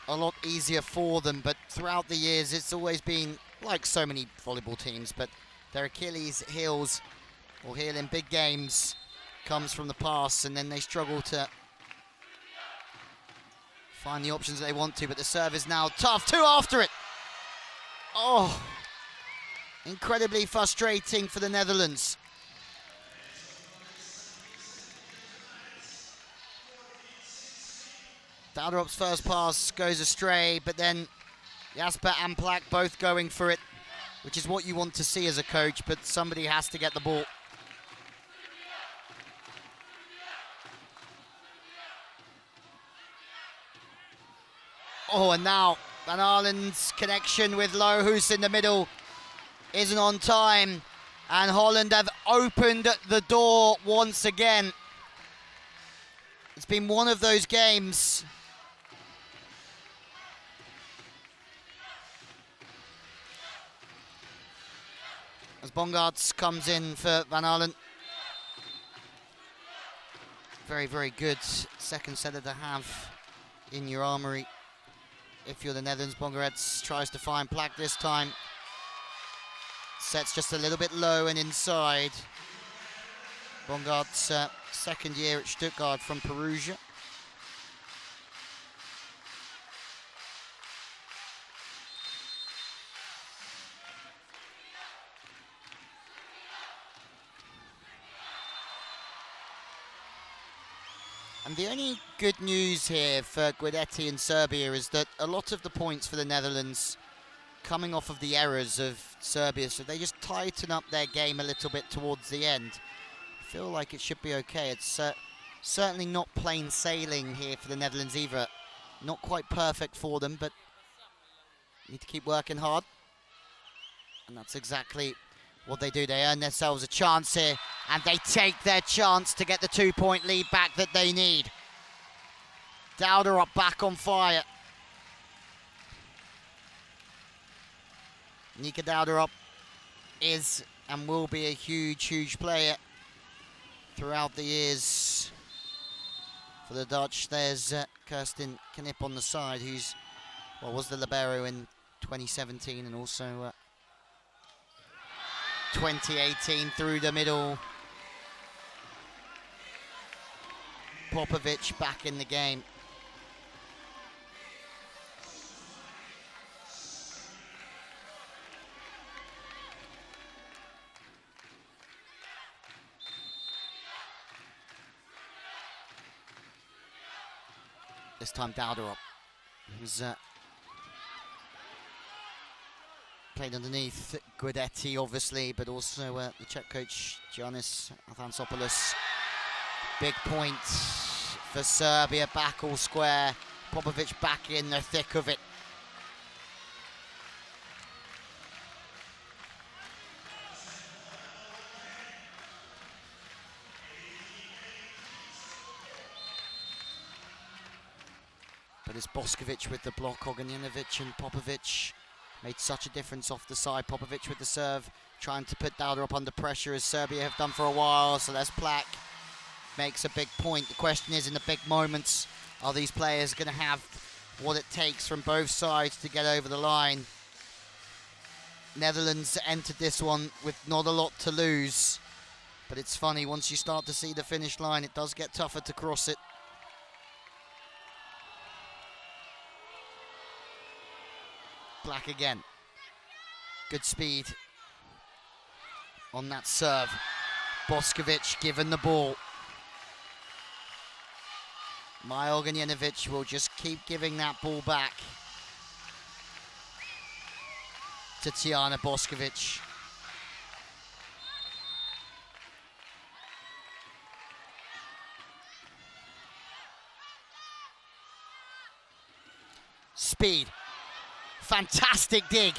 Speaker 1: lot easier for them. But throughout the years, it's always been, like so many volleyball teams, but their Achilles heels, or heel in big games, comes from the pass, and then they struggle to find the options that they want to. But the serve is now tough. 2 after it. Oh. Incredibly frustrating for the Netherlands. Dalderop's first pass goes astray, but then Jasper and Plak both going for it, which is what you want to see as a coach, but somebody has to get the ball. Oh, and now Van Alen's connection with Lohus in the middle isn't on time, and Holland have opened the door once again. It's been one of those games as Bongaerts comes in for Van Alen. Very, very good second setter to have in your armoury if you're the Netherlands. Bongaerts tries to find Plak this time. Sets just a little bit low and inside. Bongaerts' second year at Stuttgart from Perugia. And the only good news here for Guidetti and Serbia is that a lot of the points for the Netherlands coming off of the errors of Serbia, so they just tighten up their game a little bit towards the end. I feel like it should be okay. It's certainly not plain sailing here for the Netherlands either. Not quite perfect for them, but need to keep working hard. And that's exactly what they do. They earn themselves a chance here, and they take their chance to get the 2-point lead back that they need. Dalderop back on fire. Nika Dalderop is and will be a huge, huge player throughout the years for the Dutch. There's Kirsten Knip on the side, who's, well, was the libero in 2017 and also 2018 through the middle. Popovic back in the game. This time Dauderop, who's played underneath Guidetti, obviously, but also the Czech coach, Giannis Athansopoulos. Big point for Serbia, back all square. Popović back in the thick of it. But it's Bošković with the block. Ognjenović and Popović made such a difference off the side. Popović with the serve, trying to put Dauderop under pressure, as Serbia have done for a while. So there's Plak, makes a big point. The question is, in the big moments, are these players going to have what it takes from both sides to get over the line? Netherlands entered this one with not a lot to lose. But it's funny, once you start to see the finish line, it does get tougher to cross it. Plak again. Good speed on that serve. Bošković given the ball. Maja Ognjenović will just keep giving that ball back to Tijana Bošković. Speed. Fantastic dig.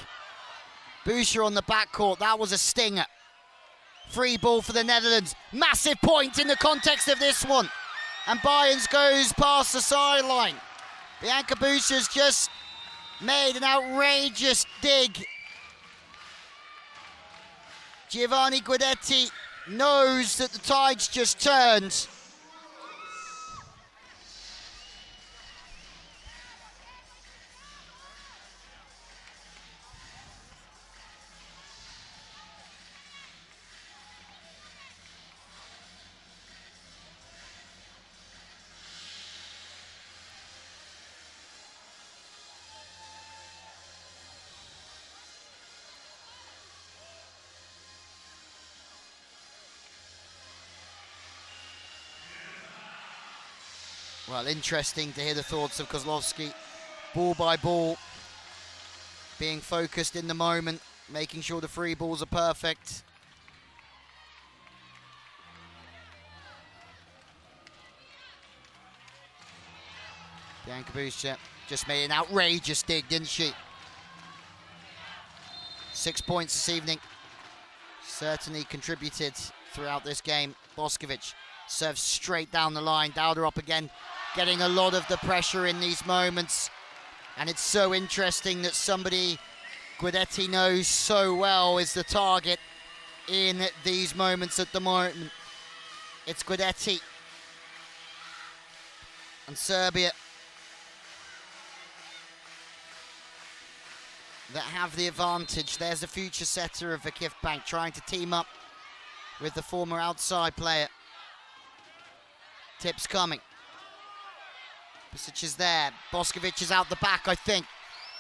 Speaker 1: Boucher on the backcourt. That was a stinger. Free ball for the Netherlands. Massive point in the context of this one. And Bayerns goes past the sideline. Bianca Boucher's just made an outrageous dig. Giovanni Guidetti knows that the tide's just turned. Well, interesting to hear the thoughts of Kozlowski. Ball by ball, being focused in the moment, making sure the free balls are perfect. Bianca Boucher just made an outrageous dig, didn't she? 6 points this evening. Certainly contributed throughout this game. Bošković serves straight down the line. Dauderop again, getting a lot of the pressure in these moments. And it's so interesting that somebody Guidetti knows so well is the target in these moments at the moment. It's Guidetti and Serbia that have the advantage. There's a future setter of Vakif Bank trying to team up with the former outside player. Tips coming. Pisic is there. Bošković is out the back, I think.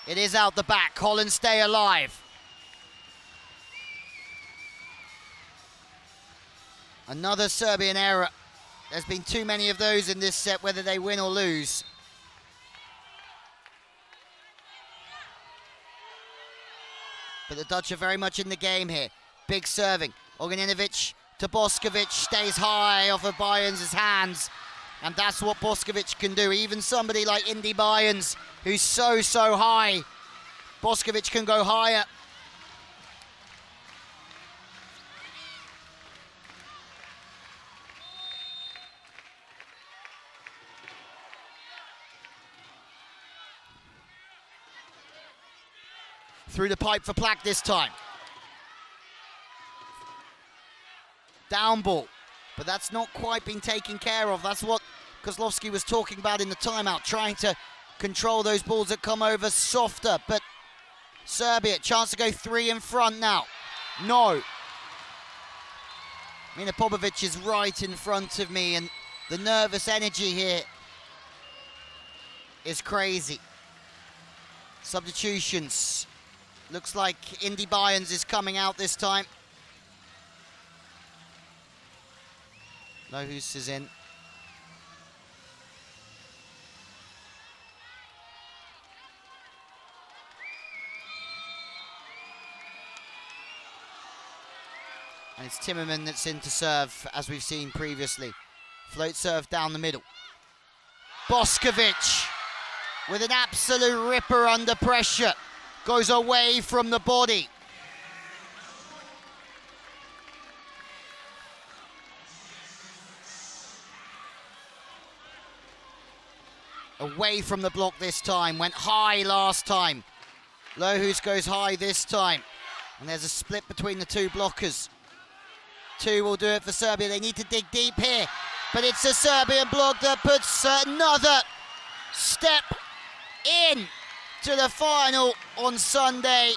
Speaker 1: It is out the back. Holland stay alive. Another Serbian error. There's been too many of those in this set, whether they win or lose. But the Dutch are very much in the game here. Big serving. Ognjenović to Bošković, stays high off of Bayerns' hands. And that's what Bošković can do. Even somebody like Indy Bayerns, who's so high, Bošković can go higher. Through the pipe for Plak this time. Down ball. But that's not quite been taken care of. That's what Kozlowski was talking about in the timeout, trying to control those balls that come over softer. But Serbia, chance to go 3 in front now. No. Mina Popović is right in front of me, and the nervous energy here is crazy. Substitutions. Looks like Indy Bayerns is coming out this time. Lohus is in. And it's Timmerman that's in to serve, as we've seen previously. Float serve down the middle. Bošković with an absolute ripper under pressure. Goes away from the body. Away from the block this time, went high last time. Lohus goes high this time. And there's a split between the two blockers. Two will do it for Serbia. They need to dig deep here. But it's a Serbian block that puts another step in to the final on Sunday.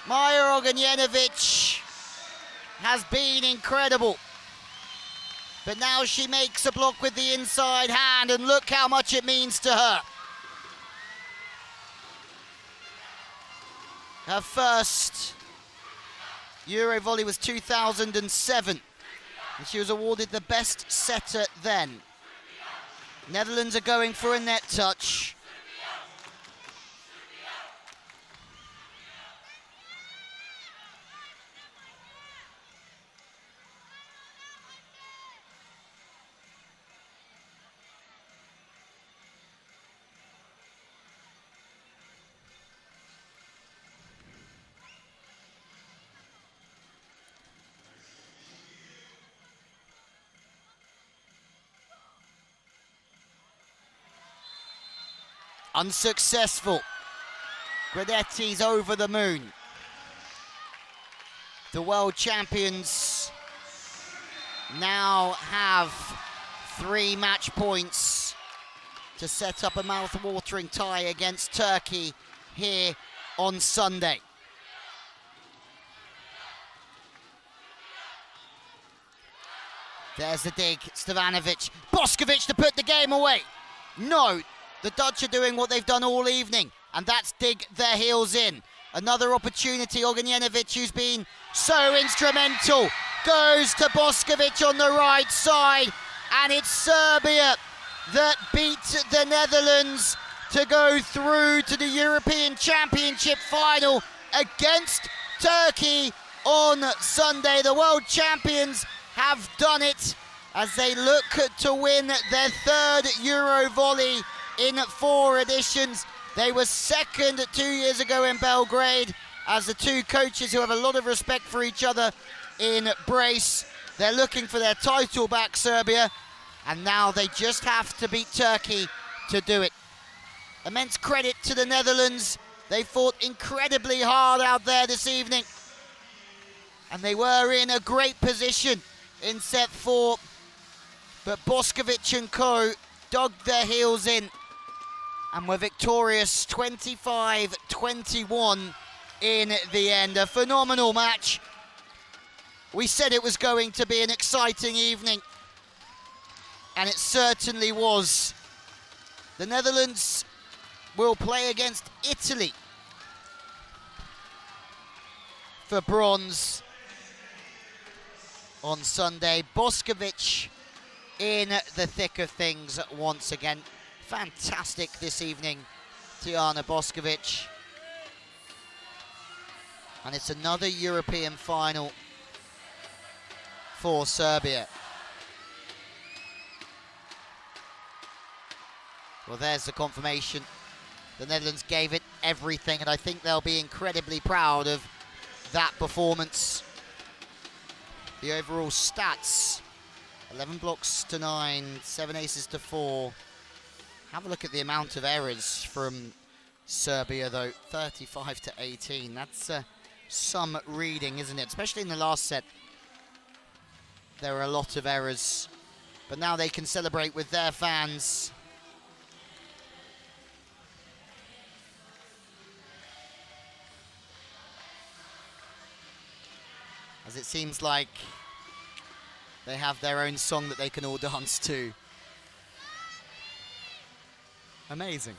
Speaker 1: Maja Ognjenović has been incredible. But now she makes a block with the inside hand, and look how much it means to her. Her first EuroVolley was 2007, and she was awarded the best setter then. Netherlands are going for a net touch. Unsuccessful. Gradetti's over the moon. The world champions now have 3 match points to set up a mouth-watering tie against Turkey here on Sunday. There's the dig, Stevanovic. Bošković to put the game away. No. The Dutch are doing what they've done all evening, and that's dig their heels in. Another opportunity, Ognjenović, who's been so instrumental, goes to Bošković on the right side, and it's Serbia that beat the Netherlands to go through to the European Championship final against Turkey on Sunday. The world champions have done it as they look to win their 3rd EuroVolley in 4 editions. They were second 2 years ago in Belgrade as the two coaches who have a lot of respect for each other embrace. They're looking for their title back, Serbia, and now they just have to beat Turkey to do it. Immense credit to the Netherlands. They fought incredibly hard out there this evening, and they were in a great position in set 4, but Bošković and co dug their heels in and were victorious 25-21 in the end. A phenomenal match. We said it was going to be an exciting evening, and it certainly was. The Netherlands will play against Italy for bronze on Sunday. Bošković in the thick of things once again. Fantastic this evening, Tijana Bošković. And it's another European final for Serbia. Well, there's the confirmation. The Netherlands gave it everything, and I think they'll be incredibly proud of that performance. The overall stats: 11 blocks to 9, 7 aces to 4. Have a look at the amount of errors from Serbia, though. 35 to 18. That's some reading, isn't it? Especially in the last set. There were a lot of errors. But now they can celebrate with their fans. As it seems like they have their own song that they can all dance to. Amazing.